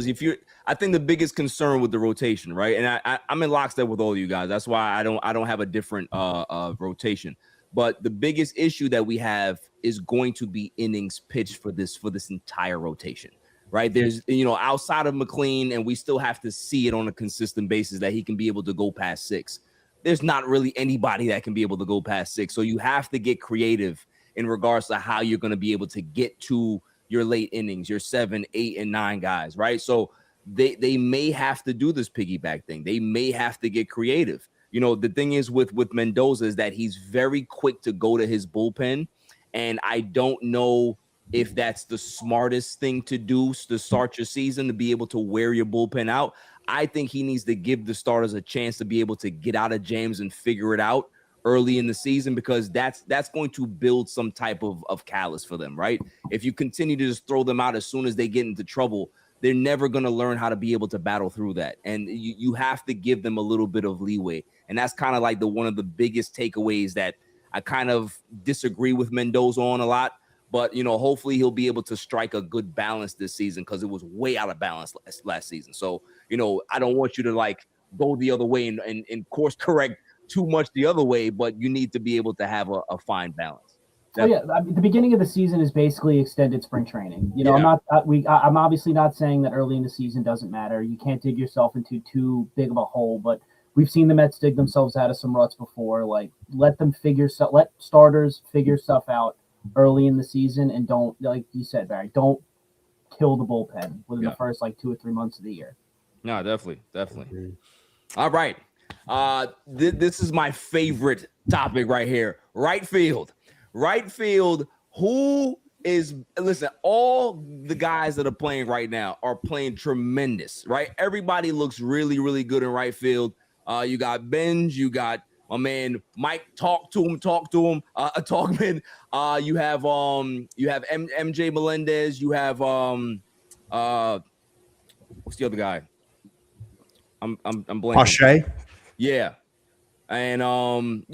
I think the biggest concern with the rotation, right? And I'm in lockstep with all of you guys. That's why I don't have a different rotation. But the biggest issue that we have is going to be innings pitched for this entire rotation, right? There's, outside of McLean, and we still have to see it on a consistent basis that he can be able to go past 6. There's not really anybody that can be able to go past 6. So you have to get creative in regards to how you're going to be able to get to your late innings, your 7, 8, and 9 guys, right? So they may have to do this piggyback thing. They may have to get creative. you know, the thing is with Mendoza is that he's very quick to go to his bullpen, and I don't know if that's the smartest thing to do to start your season, to be able to wear your bullpen out. I think he needs to give the starters a chance to be able to get out of jams and figure it out early in the season, because that's going to build some type of callus for them, right? If you continue to just throw them out as soon as they get into trouble, they're never going to learn how to be able to battle through that. And you have to give them a little bit of leeway. And that's kind of like one of the biggest takeaways that I kind of disagree with Mendoza on a lot. But, you know, hopefully he'll be able to strike a good balance this season, because it was way out of balance last season. So, you know, I don't want you to like go the other way and course correct too much the other way, but you need to be able to have a fine balance. Oh yeah, I mean, the beginning of the season is basically extended spring training. You know, Yeah. I'm obviously not saying that early in the season doesn't matter. You can't dig yourself into too big of a hole, but we've seen the Mets dig themselves out of some ruts before. Like, let starters figure stuff out early in the season, and don't, like you said, Barry, don't kill the bullpen within the first like 2 or 3 months of the year. No, definitely. All right. This is my favorite topic right here. Right field. Who is, listen, all the guys that are playing right now are playing tremendous, right? Everybody looks really, really good in right field. You got Benge, you got my man Mike, talk to him. Talkman. You have MJ Melendez, you have what's the other guy? I'm blanking. Pache. Yeah. And who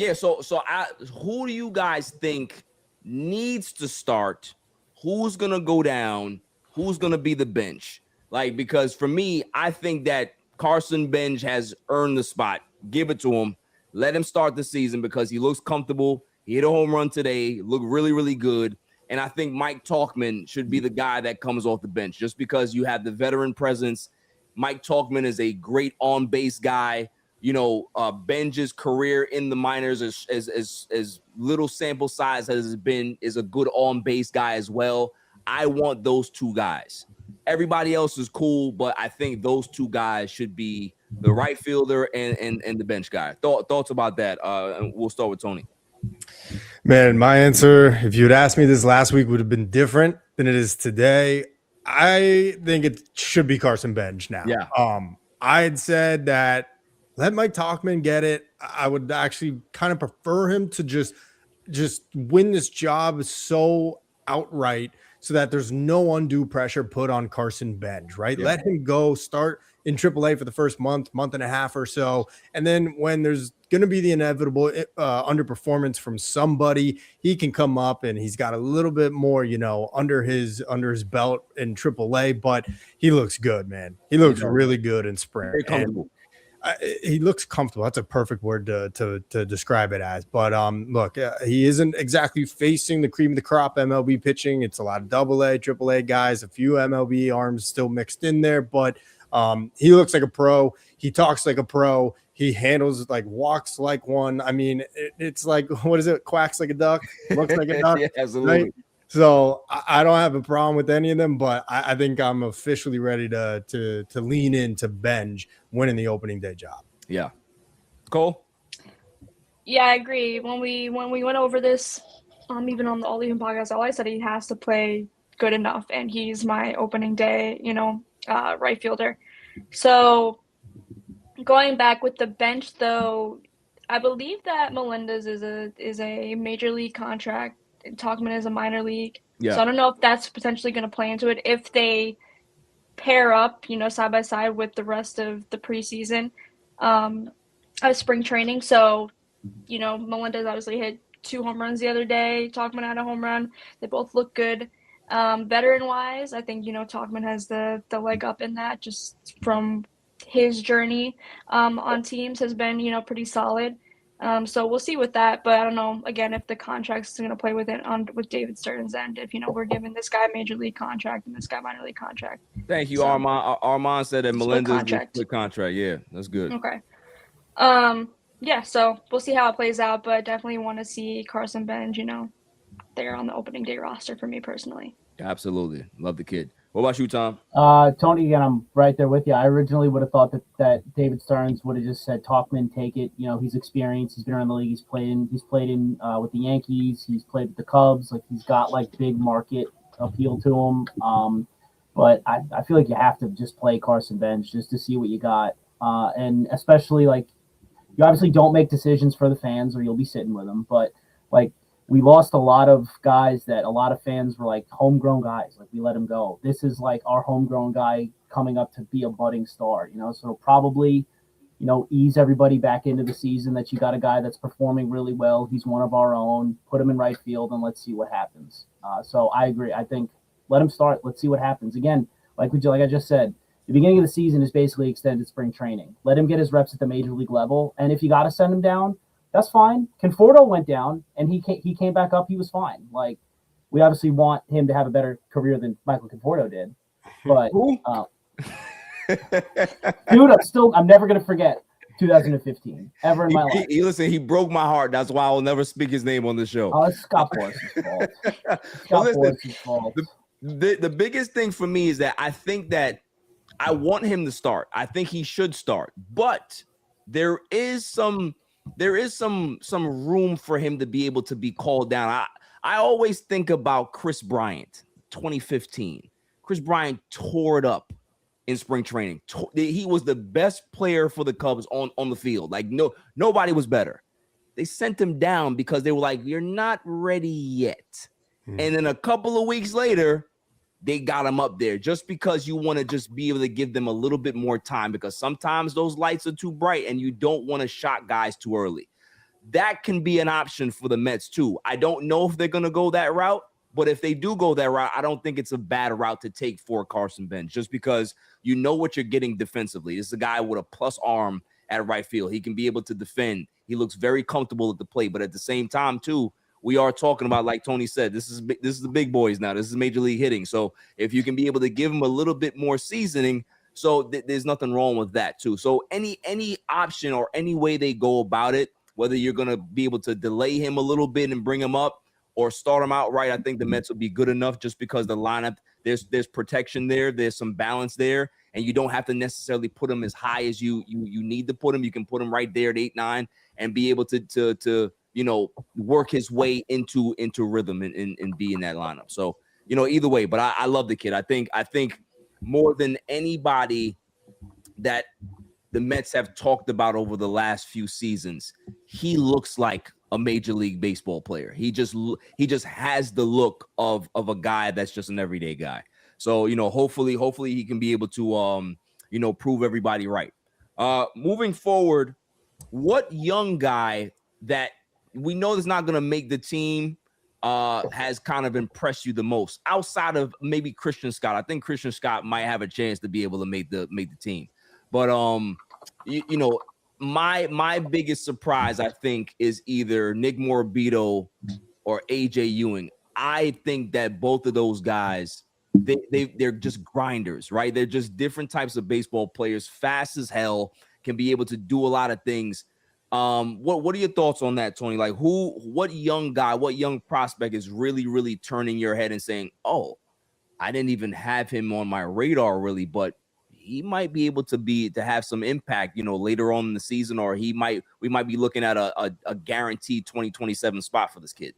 do you guys think needs to start? Who's gonna go down? Who's gonna be the bench? Like, because for me, I think that Carson Benge has earned the spot. Give it to him. Let him start the season, because he looks comfortable. He hit a home run today. Looked really, really good. And I think Mike Tauchman should be the guy that comes off the bench, just because you have the veteran presence. Mike Tauchman is a great on-base guy. You know, Benge's career in the minors as little sample size as it been, is a good on-base guy as well. I want those two guys. Everybody else is cool, but I think those two guys should be the right fielder and the bench guy. Thoughts about that? We'll start with ToNY. Man, my answer, if you had asked me this last week, would have been different than it is today. I think it should be Carson Benge now. Yeah. I had said that let Mike Tauchman get it. I would actually kind of prefer him to just win this job so outright, so that there's no undue pressure put on Carson Benge, right? Yeah. Let him go start in AAA for the first month and a half or so. And then when there's going to be the inevitable underperformance from somebody, he can come up and he's got a little bit more, you know, under his belt in AAA, but he looks good, man. He looks really good in spring. Very comfortable. He looks comfortable. That's a perfect word to describe it as. But look, he isn't exactly facing the cream of the crop MLB pitching. It's a lot of AA, AAA guys, a few MLB arms still mixed in there. But he looks like a pro. He talks like a pro. He handles like, walks like one. I mean, it's like, what is it? Quacks like a duck. Looks like a duck. Yeah, absolutely. Right? So I don't have a problem with any of them, but I think I'm officially ready to lean into Benge winning the opening day job. Yeah. Cole? Yeah, I agree. When we went over this, even on the All Even podcast, all I said, he has to play good enough, and he's my opening day, right fielder. So going back with the bench, though, I believe that Melendez is a major league contract. Tauchman is a minor league. Yeah. So I don't know if that's potentially going to play into it if they pair up, side by side with the rest of the preseason of spring training. So, Melendez obviously hit 2 home runs the other day. Tauchman had a home run. They both look good. Veteran-wise, I think, Tauchman has the leg up in that, just from his journey on teams has been, pretty solid. So we'll see with that, but I don't know, again, if the contract's going to play with it with David Stern's end, if, we're giving this guy a major league contract and this guy minor league contract. Thank you, Armand. Armand said that Melendez is a split contract. Yeah, that's good. Okay. Yeah, so we'll see how it plays out, but definitely want to see Carson Benge, there on the opening day roster for me personally. Absolutely. Love the kid. What about you, Tom? Tony, again, I'm right there with you. I originally would have thought that David Stearns would have just said, Talkman, take it. You know, he's experienced. He's been around the league. He's played in with the Yankees. He's played with the Cubs. Like, he's got like big market appeal to him. But I feel like you have to just play Carson Benge just to see what you got. And especially, like, you obviously don't make decisions for the fans or you'll be sitting with them. But, like, we lost a lot of guys that a lot of fans were like homegrown guys. Like, we let him go. This is like our homegrown guy coming up to be a budding star, you know? So probably, you know, ease everybody back into the season that you got a guy that's performing really well. He's one of our own. Put him in right field and let's see what happens. So I agree. I think let him start. Let's see what happens. Again, like I just said, the beginning of the season is basically extended spring training. Let him get his reps at the major league level. And if you got to send him down, that's fine. Conforto went down and he came back up. He was fine. Like, we obviously want him to have a better career than Michael Conforto did. But dude, I'm never gonna forget 2015 ever in my life. Listen, he broke my heart. That's why I'll never speak his name on the show. Oh, it's Scott Boris's fault. Boris's fault. The biggest thing for me is that I think that I want him to start. I think he should start, but there is some room for him to be able to be called down. I always think about Chris Bryant, 2015. Chris Bryant tore it up in spring training. He was the best player for the Cubs on the field. Like, nobody was better. They sent him down because they were like, you're not ready yet. And then a couple of weeks later, they got him up there just because you want to just be able to give them a little bit more time, because sometimes those lights are too bright and you don't want to shock guys too early. That can be an option for the Mets too. I don't know if they're going to go that route, but if they do go that route, I don't think it's a bad route to take for Carson Benge, just because you know what you're getting defensively. This is a guy with a plus arm at right field. He can be able to defend. He looks very comfortable at the plate, but at the same time too, we are talking about, like Tony said, this is the big boys now. This is major league hitting. So if you can be able to give him a little bit more seasoning, so there's nothing wrong with that too. So any option or any way they go about it, whether you're going to be able to delay him a little bit and bring him up or start him out right, I think the Mets will be good enough, just because the lineup, there's protection there. There's some balance there, and you don't have to necessarily put him as high as you need to put him. You can put him right there at 8-9 and be able to you know, work his way into rhythm and be in that lineup. So, you know, either way, but I love the kid. I think more than anybody that the Mets have talked about over the last few seasons, he looks like a Major League Baseball player. He just has the look of a guy that's just an everyday guy. So, you know, hopefully he can be able to you know, prove everybody right. Moving forward, what young guy that we know is not going to make the team has kind of impressed you the most, outside of maybe Christian Scott? I think Christian Scott might have a chance to be able to make the team, but you know, my biggest surprise, I think, is either Nick Morabito or AJ Ewing. I think that both of those guys, they're just grinders, right? They're just different types of baseball players, fast as hell, can be able to do a lot of things. What are your thoughts on that, Tony? Like, what young guy, what young prospect is really turning your head and saying, oh, I didn't even have him on my radar really, but he might be able to have some impact, you know, later on in the season, or we might be looking at a guaranteed 2027 spot for this kid?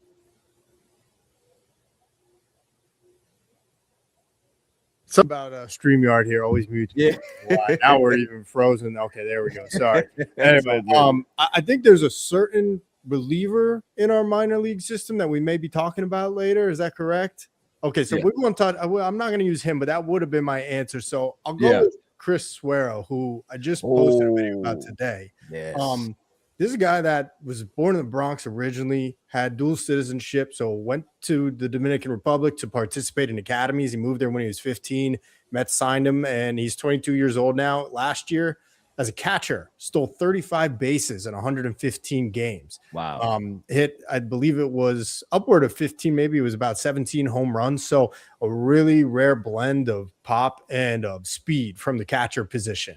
Something about StreamYard here always mutes. Yeah. Now we're even frozen. Okay, there we go. Sorry. Anyway, I think there's a certain reliever in our minor league system that we may be talking about later. Is that correct? Okay, so we want to talk. I'm not going to use him, but that would have been my answer. So I'll go with Chris Suero, who I just posted a video about today. Yes. This is a guy that was born in the Bronx originally, had dual citizenship, so went to the Dominican Republic to participate in academies. He moved there when he was 15. Mets signed him, and he's 22 years old now. Last year, as a catcher, stole 35 bases in 115 games. Wow. Hit, I believe it was upward of 15, maybe it was about 17 home runs. So a really rare blend of pop and of speed from the catcher position.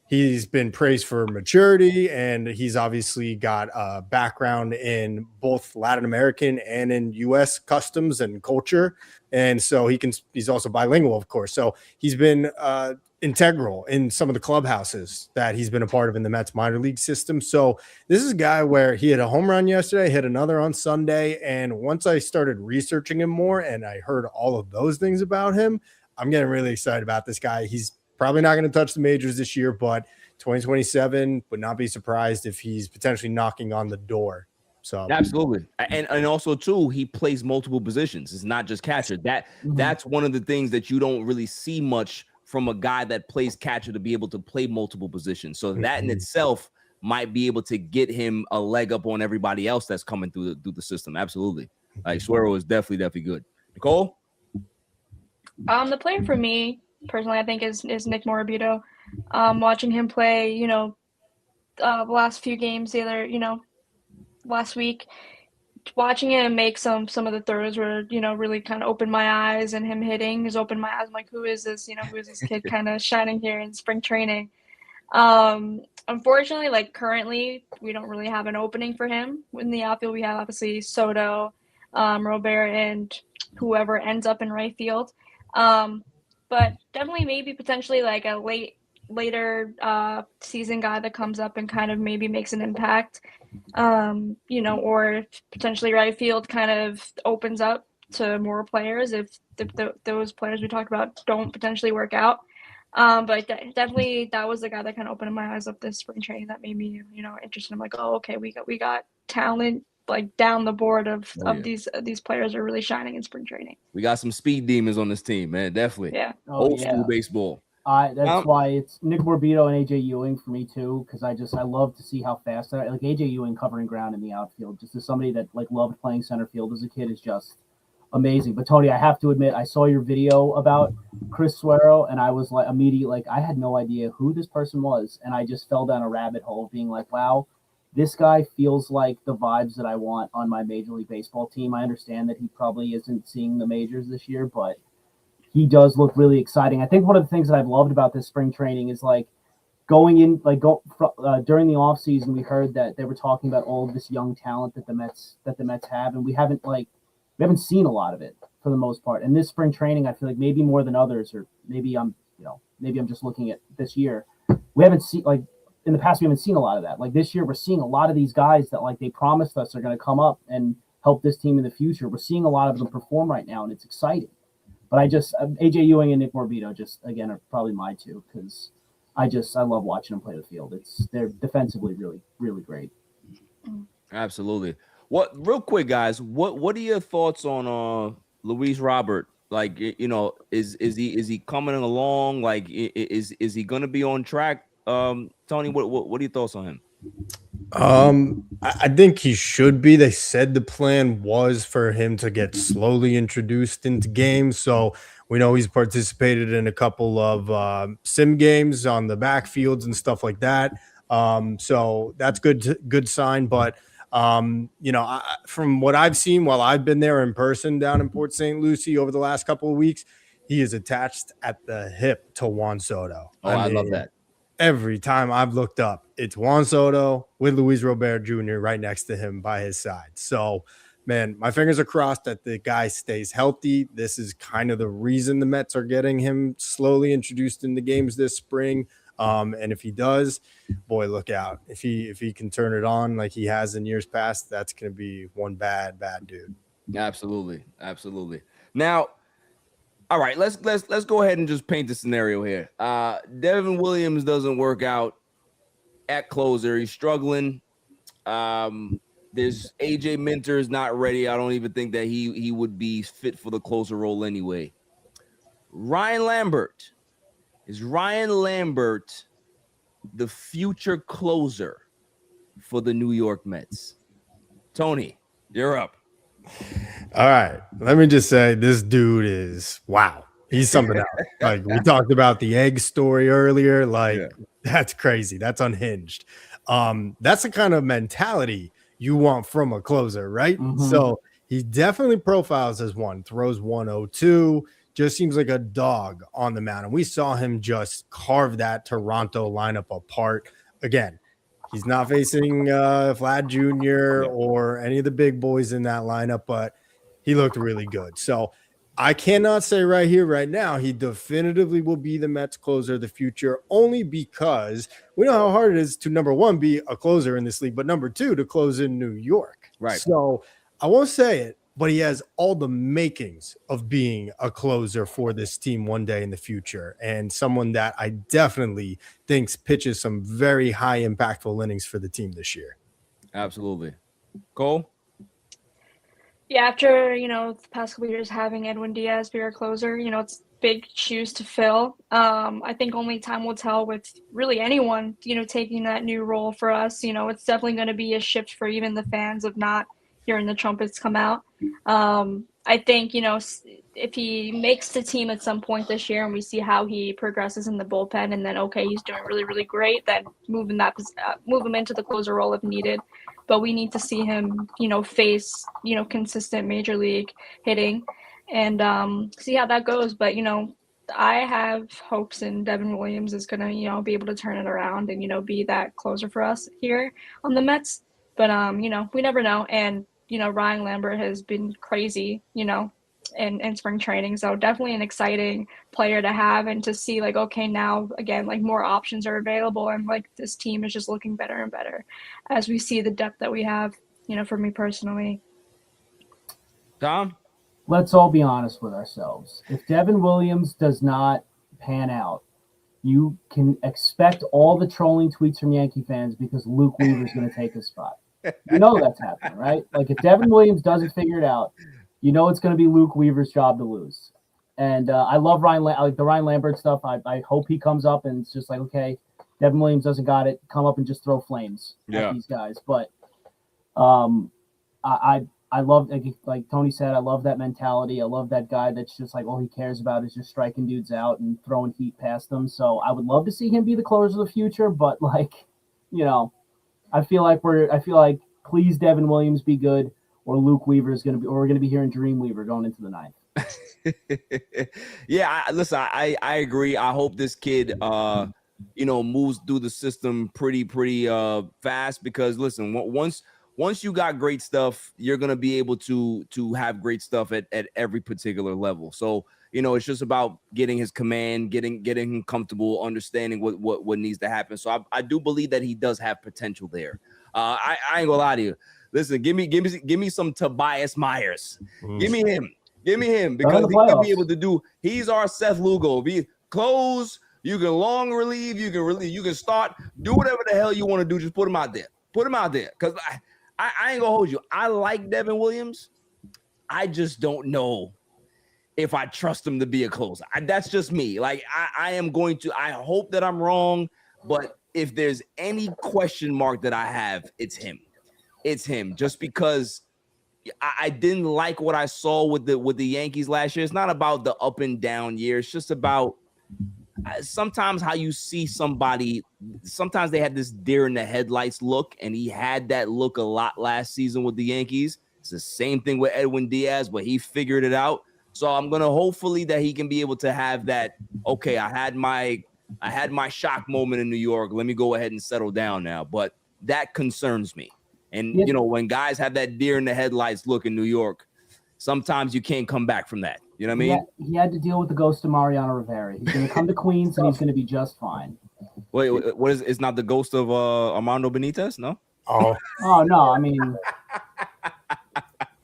He's been praised for maturity, and he's obviously got a background in both Latin American and in U.S. customs and culture. And so he's also bilingual, of course. So he's been integral in some of the clubhouses that he's been a part of in the Mets minor league system. So this is a guy where he hit a home run yesterday, hit another on Sunday. And once I started researching him more and I heard all of those things about him, I'm getting really excited about this guy. He's probably not going to touch the majors this year, but 2027 would not be surprised if he's potentially knocking on the door. So absolutely. And also too, he plays multiple positions. It's not just catcher. That's one of the things that you don't really see much from a guy that plays catcher, to be able to play multiple positions. So that in itself might be able to get him a leg up on everybody else that's coming through the system. Absolutely. Like Suero is definitely good. Nicole? The player for me personally, I think is Nick Morabito. Watching him play, the last few games, last week, watching him make some of the throws were, really kind of opened my eyes, and him hitting has opened my eyes. I'm like, who is this? Who is this kid kind of shining here in spring training? Unfortunately, like currently, we don't really have an opening for him in the outfield. We have obviously Soto, Robert, and whoever ends up in right field. But definitely maybe potentially like a later season guy that comes up and kind of maybe makes an impact, or potentially right field kind of opens up to more players if those players we talked about don't potentially work out. But definitely that was the guy that kind of opened my eyes up this spring training that made me, interested. I'm like, oh, okay, we got talent like down the board of these players are really shining in spring training. We got some speed demons on this team, man. Definitely. Yeah. Old school baseball. That's why it's Nick Morabito and AJ Ewing for me too, because I love to see how fast they're like. AJ Ewing covering ground in the outfield, just as somebody that like loved playing center field as a kid, is just amazing. But ToNY, I have to admit, I saw your video about Chris Suero, and I was like immediately like, I had no idea who this person was, and I just fell down a rabbit hole being like, wow, this guy feels like the vibes that I want on my Major League Baseball team. I understand that he probably isn't seeing the majors this year, but he does look really exciting. I think one of the things that I've loved about this spring training is like going in, like during the off season, we heard that they were talking about all of this young talent that the Mets have, and we haven't seen a lot of it for the most part. And this spring training, I feel like maybe more than others, or maybe I'm just looking at this year. We haven't seen, like in the past, we haven't seen a lot of that. Like this year, we're seeing a lot of these guys that like they promised us are going to come up and help this team in the future. We're seeing a lot of them perform right now, and it's exciting. But AJ Ewing and Nick Morabito just, again, are probably my two, because I love watching them play the field. They're defensively really, really great. Absolutely. Real quick, guys, what are your thoughts on Luis Robert? Like, is he coming along? Like, is he going to be on track? ToNY, what are your thoughts on him? I think he should be. They said the plan was for him to get slowly introduced into games. So we know he's participated in a couple of sim games on the backfields and stuff like that. So that's good sign. But from what I've seen while I've been there in person down in Port St. Lucie over the last couple of weeks, he is attached at the hip to Juan Soto. Oh, I love that. Every time I've looked up, it's Juan Soto with Luis Robert Jr. right next to him by his side. So, man, my fingers are crossed that the guy stays healthy. This is kind of the reason the Mets are getting him slowly introduced into games this spring. And if he does, boy, look out. If he can turn it on like he has in years past, that's going to be one bad dude. Absolutely. Now, all right, let's go ahead and just paint the scenario here. Devin Williams doesn't work out at closer. He's struggling. There's AJ Minter is not ready. I don't even think that he would be fit for the closer role anyway. Ryan Lambert. Is Ryan Lambert the future closer for the New York Mets? ToNY, you're up. All right. Let me just say this dude is wow. He's something else. Like we talked about the egg story earlier. Like that's crazy. That's unhinged. That's the kind of mentality you want from a closer, right? Mm-hmm. So he definitely profiles as one, throws 102, just seems like a dog on the mound. And we saw him just carve that Toronto lineup apart. Again, he's not facing Vlad Jr. or any of the big boys in that lineup, but he looked really good. So I cannot say right here, right now, he definitively will be the Mets closer of the future, only because we know how hard it is to, number one, be a closer in this league, but number two, to close in New York. Right. So I won't say it, but he has all the makings of being a closer for this team one day in the future, and someone that I definitely think pitches some very high impactful innings for the team this year. Absolutely. Cole? Yeah, after, the past couple of years having Edwin Diaz be our closer, it's big shoes to fill. I think only time will tell with really anyone, taking that new role for us. It's definitely going to be a shift for even the fans of not hearing the trumpets come out. I think, if he makes the team at some point this year and we see how he progresses in the bullpen, and then, okay, he's doing really, really great, then move him into the closer role if needed. But we need to see him, face, consistent major league hitting and see how that goes. But, I have hopes in Devin Williams is going to, be able to turn it around and, be that closer for us here on the Mets. But, we never know. And, Ryan Lambert has been crazy, in spring training. So definitely an exciting player to have and to see, like, okay, now again, like, more options are available and like this team is just looking better and better as we see the depth that we have, for me personally. Tom? Let's all be honest with ourselves. If Devin Williams does not pan out, you can expect all the trolling tweets from Yankee fans because Luke Weaver's going to take his spot. You know that's happening, right? Like, if Devin Williams doesn't figure it out, it's going to be Luke Weaver's job to lose. And I love the Ryan Lambert stuff. I hope he comes up and it's just like, okay, Devin Williams doesn't got it. Come up and just throw flames at these guys. But I love, like Tony said, I love that mentality. I love that guy that's just like, all he cares about is just striking dudes out and throwing heat past them. So I would love to see him be the closer of the future. But, like, I feel like please Devin Williams be good, or Luke Weaver is going to be, or we're going to be hearing Dream Weaver going into the ninth. Yeah, listen, I agree. I hope this kid, moves through the system pretty fast, because listen, once you got great stuff, you're going to be able to have great stuff at every particular level. So, it's just about getting his command, getting him comfortable, understanding what needs to happen. So I do believe that he does have potential there. I ain't gonna lie to you. Listen, give me some Tobias Myers. Give me him because he can be able to do. He's our Seth Lugo. Be close. You can long relieve. You can start. Do whatever the hell you want to do. Just put him out there. Because I ain't gonna hold you. I like Devin Williams. I just don't know if I trust him to be a closer. That's just me. Like, I hope that I'm wrong, but if there's any question mark that I have, it's him. Just because I didn't like what I saw with the Yankees last year. It's not about the up and down year. It's just about sometimes how you see somebody. Sometimes they have this deer in the headlights look, and he had that look a lot last season with the Yankees. It's the same thing with Edwin Diaz, but he figured it out. So I'm gonna hopefully that he can be able to have that. Okay, I had my shock moment in New York. Let me go ahead and settle down now. But that concerns me. And when guys have that deer in the headlights look in New York, sometimes you can't come back from that. You know what I mean? He had to deal with the ghost of Mariano Rivera. He's going to come to Queens and he's going to be just fine. Wait, what is? It's not the ghost of Armando Benitez? No. Oh no! I mean,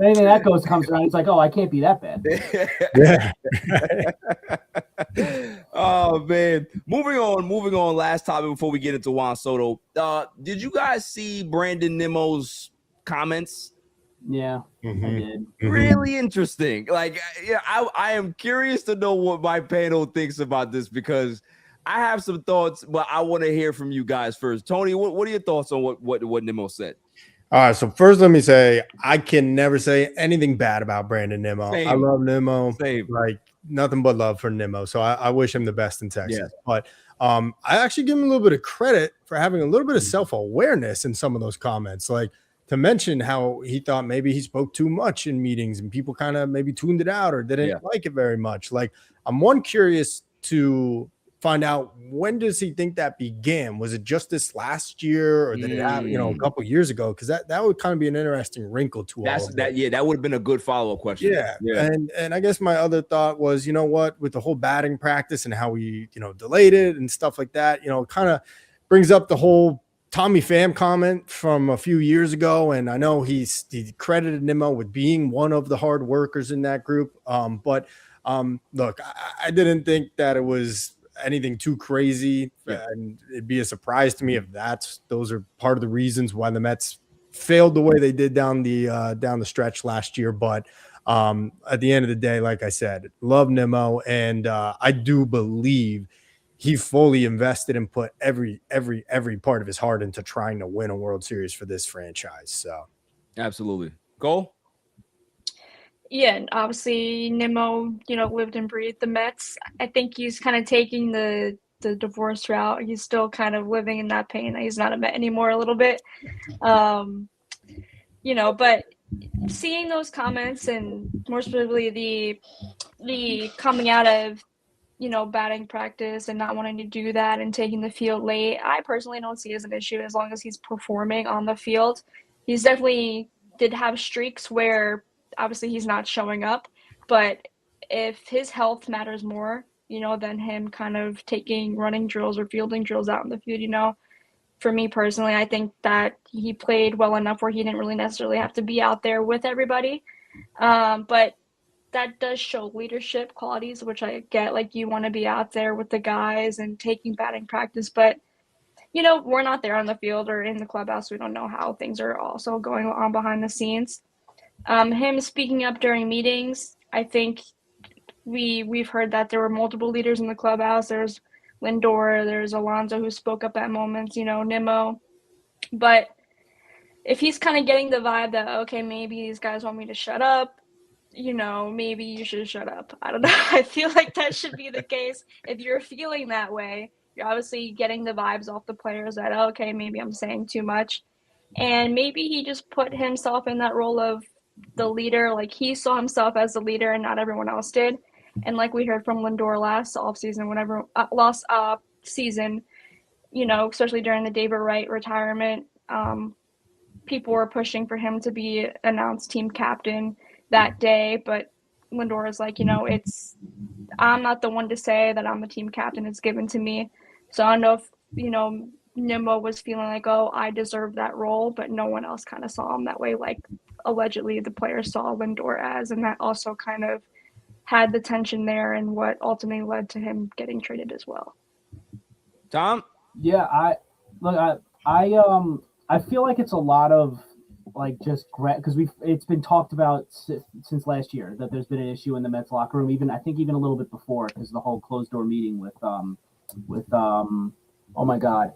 anything that ghost comes around, he's like, oh, I can't be that bad. Yeah. Oh man, moving on. Last topic before we get into Juan Soto. Did you guys see Brandon Nimmo's comments? Yeah, I did. Really interesting. Like, I am curious to know what my panel thinks about this, because I have some thoughts, but I want to hear from you guys first. Tony, what are your thoughts on what Nimmo said? All right, so first let me say I can never say anything bad about Brandon Nimmo. Same. I love Nimmo. Same. Like, nothing but love for Nimmo. So I wish him the best in Texas. Yeah. But I actually give him a little bit of credit for having a little bit of self-awareness in some of those comments. Like, to mention how he thought maybe he spoke too much in meetings and people kind of maybe tuned it out or didn't like it very much. Like, I'm curious to find out, when does he think that began? Was it just this last year, or did it have, a couple years ago? Because that would kind of be an interesting wrinkle to all of that. Yeah, that would have been a good follow-up question. Yeah. And I guess my other thought was, you know what, with the whole batting practice and how we, delayed it and stuff like that, kind of brings up the whole Tommy Pham comment from a few years ago. And I know he credited Nimmo with being one of the hard workers in that group. But look, I didn't think that it was anything too crazy, and it'd be a surprise to me if those are part of the reasons why the Mets failed the way they did down the stretch last year. But at the end of the day, like I said, love Nimmo, and I do believe he fully invested and put every part of his heart into trying to win a World Series for this franchise. So absolutely. Cole? Yeah, and obviously Nimmo, lived and breathed the Mets. I think he's kind of taking the divorce route. He's still kind of living in that pain that he's not a Met anymore a little bit. But seeing those comments, and more specifically the coming out of, batting practice and not wanting to do that and taking the field late, I personally don't see as an issue as long as he's performing on the field. He's definitely did have streaks where obviously he's not showing up, but if his health matters more, than him kind of taking running drills or fielding drills out in the field, for me personally, I think that he played well enough where he didn't really necessarily have to be out there with everybody. But that does show leadership qualities, which I get. Like, you want to be out there with the guys and taking batting practice, but we're not there on the field or in the clubhouse. We don't know how things are also going on behind the scenes. Him speaking up during meetings, I think we've heard that there were multiple leaders in the clubhouse. There's Lindor, there's Alonso who spoke up at moments, Nimmo. But if he's kind of getting the vibe that, okay, maybe these guys want me to shut up, maybe you should shut up. I don't know. I feel like that should be the case. If you're feeling that way, you're obviously getting the vibes off the players that, okay, maybe I'm saying too much. And maybe he just put himself in that role of the leader. Like, he saw himself as the leader and not everyone else did. And like we heard from Lindor last offseason, season, especially during the David Wright retirement, people were pushing for him to be announced team captain that day. But Lindor is like, I'm not the one to say that I'm the team captain. It's given to me. So I don't know if, Nimmo was feeling like, oh, I deserve that role, but no one else kind of saw him that way, like allegedly the players saw Lindor as, and that also kind of had the tension there and what ultimately led to him getting traded as well. Tom? Yeah, I feel like it's a lot of like just because it's been talked about since last year that there's been an issue in the Mets locker room, even a little bit before, because the whole closed door meeting with oh my God,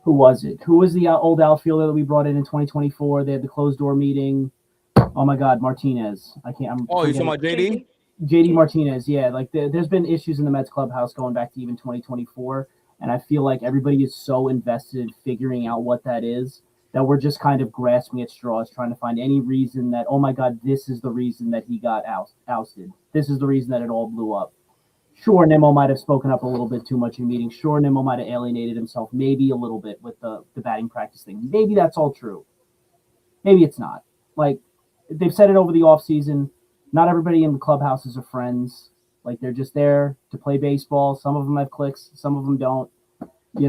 who was it? Who was the old outfielder that we brought in 2024? They had the closed door meeting. Oh my God, Martinez. You're talking about JD? JD Martinez, yeah. Like there's been issues in the Mets clubhouse going back to even 2024, and I feel like everybody is so invested in figuring out what that is that we're just kind of grasping at straws, trying to find any reason that, oh my God, this is the reason that he got ousted. This is the reason that it all blew up. Sure, Nimmo might have spoken up a little bit too much in meetings. Sure, Nimmo might have alienated himself maybe a little bit with the batting practice thing. Maybe that's all true. Maybe it's not. Like, they've said it over the offseason. Not everybody in the clubhouses are friends. Like, they're just there to play baseball. Some of them have clicks. Some of them don't. They're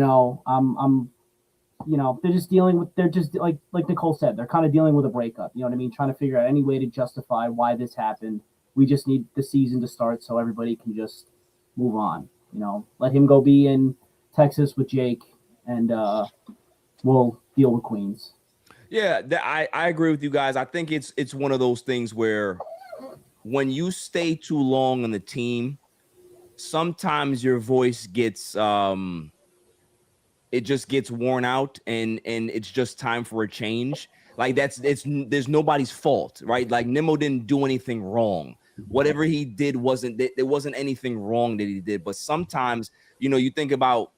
just dealing with, like Nicole said, they're kind of dealing with a breakup. You know what I mean? Trying to figure out any way to justify why this happened. We just need the season to start so everybody can just move on. Let him go be in Texas with Jake, and we'll deal with Queens. Yeah, I agree with you guys. I think it's one of those things where when you stay too long on the team, sometimes your voice gets it just gets worn out, and it's just time for a change. Like, there's nobody's fault, right? Like, Nimmo didn't do anything wrong. Whatever he did there wasn't anything wrong that he did. But sometimes, you think about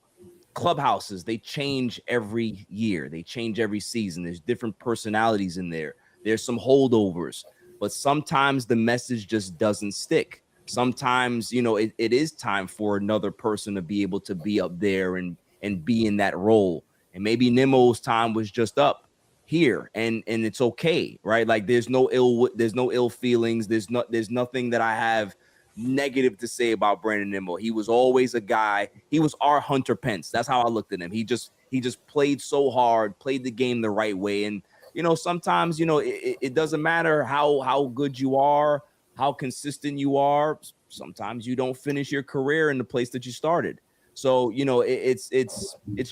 clubhouses, they change every year. They change every season. There's different personalities in there. There's some holdovers, but sometimes the message just doesn't stick. Sometimes, you know, it is time for another person to be able to be up there and be in that role. And maybe Nemo's time was just up here, and it's okay, right? Like there's no ill feelings. There's nothing that I have negative to say about Brandon Nimmo. He was always a guy. He was our Hunter Pence. That's how I looked at him. He just played so hard, played the game the right way. And you know, sometimes, you know, it doesn't matter how good you are, how consistent you are. Sometimes you don't finish your career in the place that you started. So, you know, it's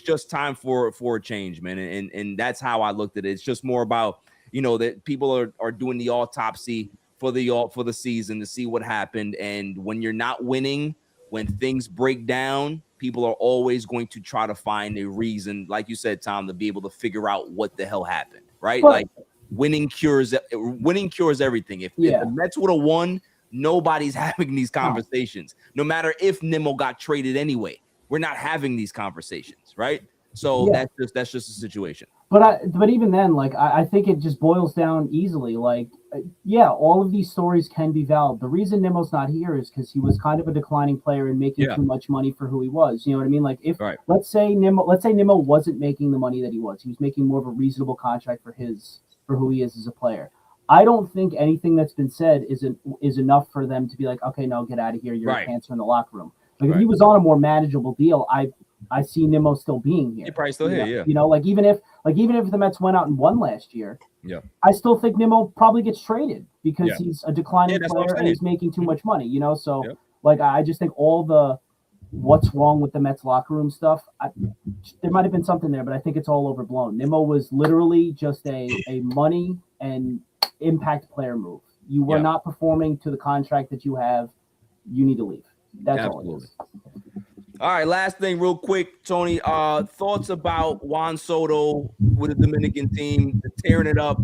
just time for a change, man. And that's how I looked at it. It's just more about, you know, that people are doing the autopsy for the season to see what happened. And when you're not winning, when things break down, people are always going to try to find a reason, like you said, Tom, to be able to figure out what the hell happened, right? But, like winning cures everything. If the Mets would have won, nobody's having these conversations. No matter if Nimmo got traded anyway, we're not having these conversations, right? So that's just a situation. But even then, like I think it just boils down easily. Like, all of these stories can be valid. The reason Nimmo's not here is because he was kind of a declining player and making too much money for who he was. You know what I mean? Like if let's say Nimmo wasn't making the money that he was making more of a reasonable contract for who he is as a player. I don't think anything that's been said is enough for them to be like, okay, no, get out of here. You're a cancer in the locker room. Like if he was on a more manageable deal, I see Nimmo still being here. He's probably still here, You know, like even if the Mets went out and won last year, I still think Nimmo probably gets traded because he's a declining player and he's making too much money. You know, so like I just think all the what's wrong with the Mets locker room stuff, there might have been something there, but I think it's all overblown. Nimmo was literally just a money and impact player move. You were not performing to the contract that you have. You need to leave. That's all it is. All right, last thing real quick, Tony. Thoughts about Juan Soto with the Dominican team, tearing it up.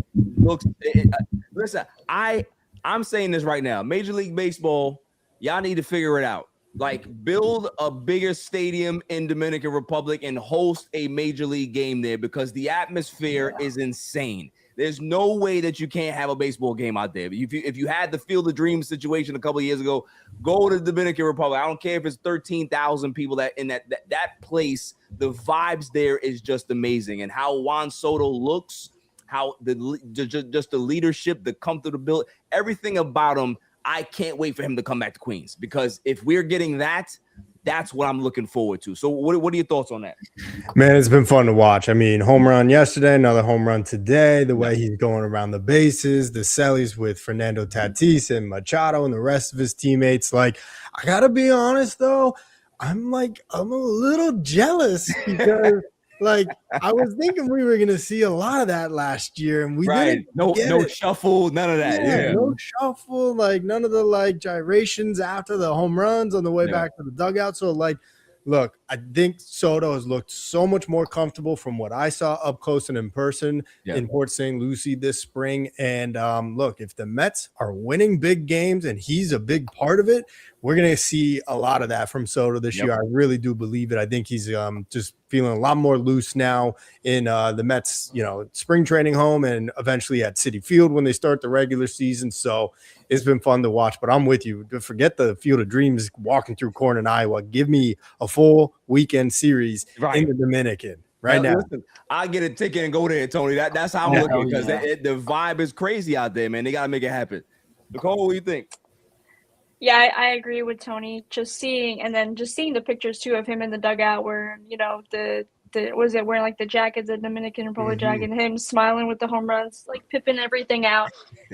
Listen, I'm saying this right now. Major League Baseball, y'all need to figure it out. Like, build a bigger stadium in Dominican Republic and host a major league game there because the atmosphere is insane. There's no way that you can't have a baseball game out there. If you had the Field of Dreams situation a couple of years ago, go to the Dominican Republic. I don't care if it's 13,000 people that in that place. The vibes there is just amazing, and how Juan Soto looks, how just the leadership, the comfortability, everything about him. I can't wait for him to come back to Queens because if we're getting that, that's what I'm looking forward to. So what are your thoughts on that? Man, it's been fun to watch. I mean, home run yesterday, another home run today. The way he's going around the bases, the sellies with Fernando Tatis and Machado and the rest of his teammates. Like, I got to be honest, though. I'm a little jealous because like I was thinking we were gonna see a lot of that last year, and we didn't. No shuffle, none of that. Yeah, no shuffle, like none of the like gyrations after the home runs on the way back to the dugout. So like, look, I think Soto has looked so much more comfortable from what I saw up close and in person in Port St. Lucie this spring. And look, if the Mets are winning big games and he's a big part of it, we're going to see a lot of that from Soto this year. I really do believe it. I think he's just feeling a lot more loose now in the Mets, spring training home and eventually at Citi Field when they start the regular season. So it's been fun to watch, but I'm with you. Forget the Field of Dreams walking through corn in Iowa. Give me a full weekend series in the Dominican now. Listen, I get a ticket and go there, Tony. That's how I'm looking because the vibe is crazy out there, man. They got to make it happen. Nicole, what do you think? Yeah, I agree with Tony. Just seeing the pictures too of him in the dugout where, the was it wearing like the jacket, the Dominican Republic jacket, and him smiling with the home runs, like pipping everything out.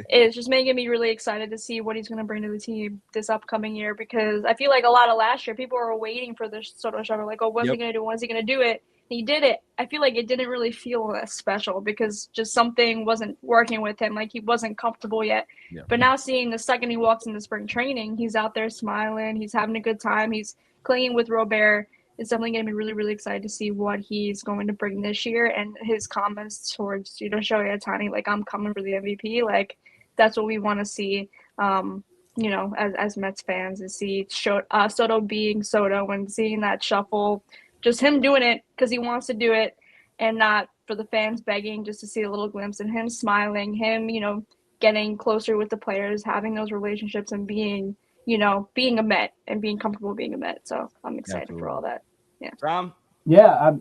It's just making me really excited to see what he's going to bring to the team this upcoming year because I feel like a lot of last year people were waiting for the Soto Show, like, oh, when's he going to do? When's he going to do it? He did it. I feel like it didn't really feel as special because just something wasn't working with him. Like he wasn't comfortable yet. But now seeing the second he walks into spring training, he's out there smiling. He's having a good time. He's clinging with Robert. It's definitely going to be really, really excited to see what he's going to bring this year. And his comments towards, Shohei Ohtani, like, I'm coming for the MVP. Like, that's what we want to see, as Mets fans, is see Soto being Soto and seeing that shuffle just him doing it because he wants to do it, and not for the fans begging just to see a little glimpse, and him smiling, him, getting closer with the players, having those relationships, and being a Met and being comfortable being a Met. So I'm excited for all that. Yeah. Tom? Yeah,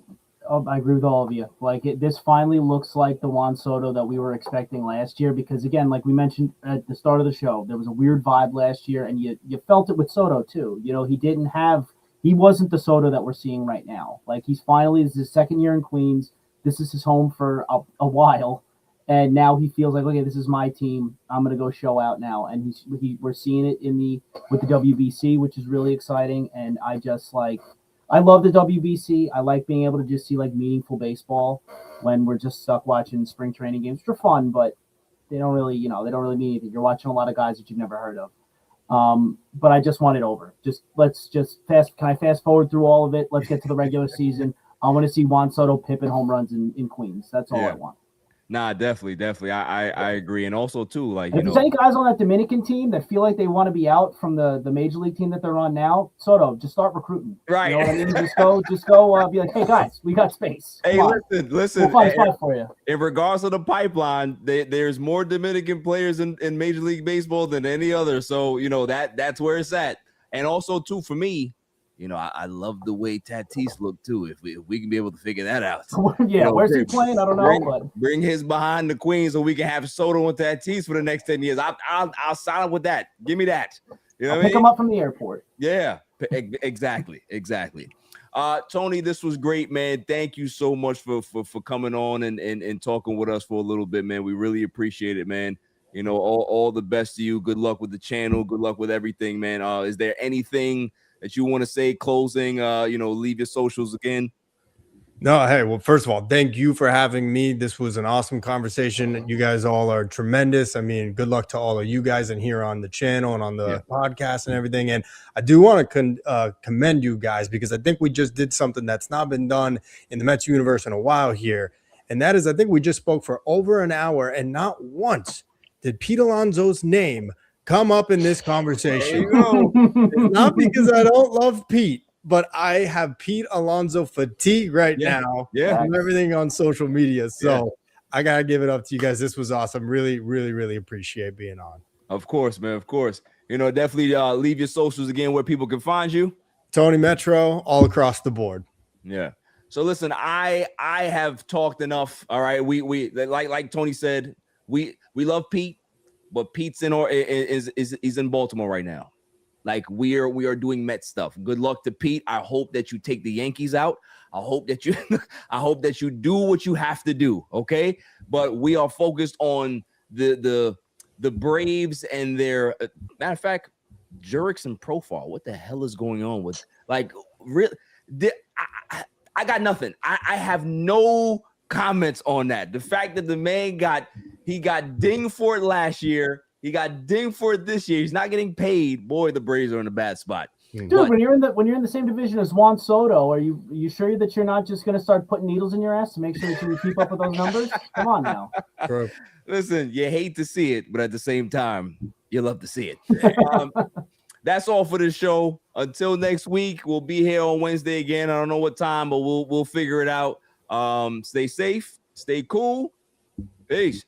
I agree with all of you. Like this finally looks like the Juan Soto that we were expecting last year, because again, like we mentioned at the start of the show, there was a weird vibe last year, and you felt it with Soto too. He wasn't the Soto that we're seeing right now. Like this is his second year in Queens. This is his home for a while, and now he feels like, okay, this is my team. I'm gonna go show out now, and we're seeing it with the WBC, which is really exciting. And I love the WBC. I like being able to just see like meaningful baseball when we're just stuck watching spring training games, which are fun, but they don't really mean anything. You're watching a lot of guys that you've never heard of. But I just want it over. Can I fast forward through all of it? Let's get to the regular season. I want to see Juan Soto pipping home runs in Queens. That's all I want. Nah, definitely. I agree. And also too, like, if there's any guys on that Dominican team that feel like they want to be out from the major league team that they're on now, Soto, just start recruiting. Right. You know what I mean? Just go be like, hey guys, we got space. Hey, listen. We'll find a spot for you. In regards to the pipeline, there's more Dominican players in Major League Baseball than any other. So, that's where it's at. And also too, for me, I love the way Tatis look too. If we can be able to figure that out. Yeah, where's he playing? I don't know. Bring his behind the Queen so we can have Soto and Tatis for the next 10 years. I'll sign up with that. Give me that. Pick him up from the airport. Yeah, exactly. ToNY, this was great, man. Thank you so much for coming on and talking with us for a little bit, man. We really appreciate it, man. All the best to you. Good luck with the channel. Good luck with everything, man. Is there anything that you want to say closing, leave your socials again? No, hey, well, first of all, thank you for having me. This was an awesome conversation. You guys all are tremendous. I mean, good luck to all of you guys in here on the channel and on the podcast and everything. And I do want to commend you guys, because I think we just did something that's not been done in the Mets universe in a while here. And that is, I think we just spoke for over an hour, and not once did Pete Alonso's name come up in this conversation. It's not because I don't love Pete, but I have Pete Alonso fatigue right now. From everything on social media. So I gotta give it up to you guys. This was awesome. Really, really, really appreciate being on. Of course, man. Of course. Definitely leave your socials again where people can find you. ToNY Metro, all across the board. Yeah. So listen, I have talked enough. All right. We like ToNY said, we love Pete. But Pete's is in Baltimore right now. Like we are doing Met stuff. Good luck to Pete. I hope that you take the Yankees out. I hope that you do what you have to do. Okay. But we are focused on the Braves and their matter of fact, Jurickson profile. What the hell is going on with really? I got nothing. I have no comments on that. The fact that the man got dinged for it last year, he got dinged for it this year. He's not getting paid. Boy, the Braves are in a bad spot. Dude, when you're in the same division as Juan Soto, are you sure that you're not just going to start putting needles in your ass to make sure that you keep up with those numbers? Come on now. Listen, you hate to see it, but at the same time, you love to see it. That's all for the show. Until next week, we'll be here on Wednesday again. I don't know what time, but we'll figure it out. Stay safe, stay cool. Peace.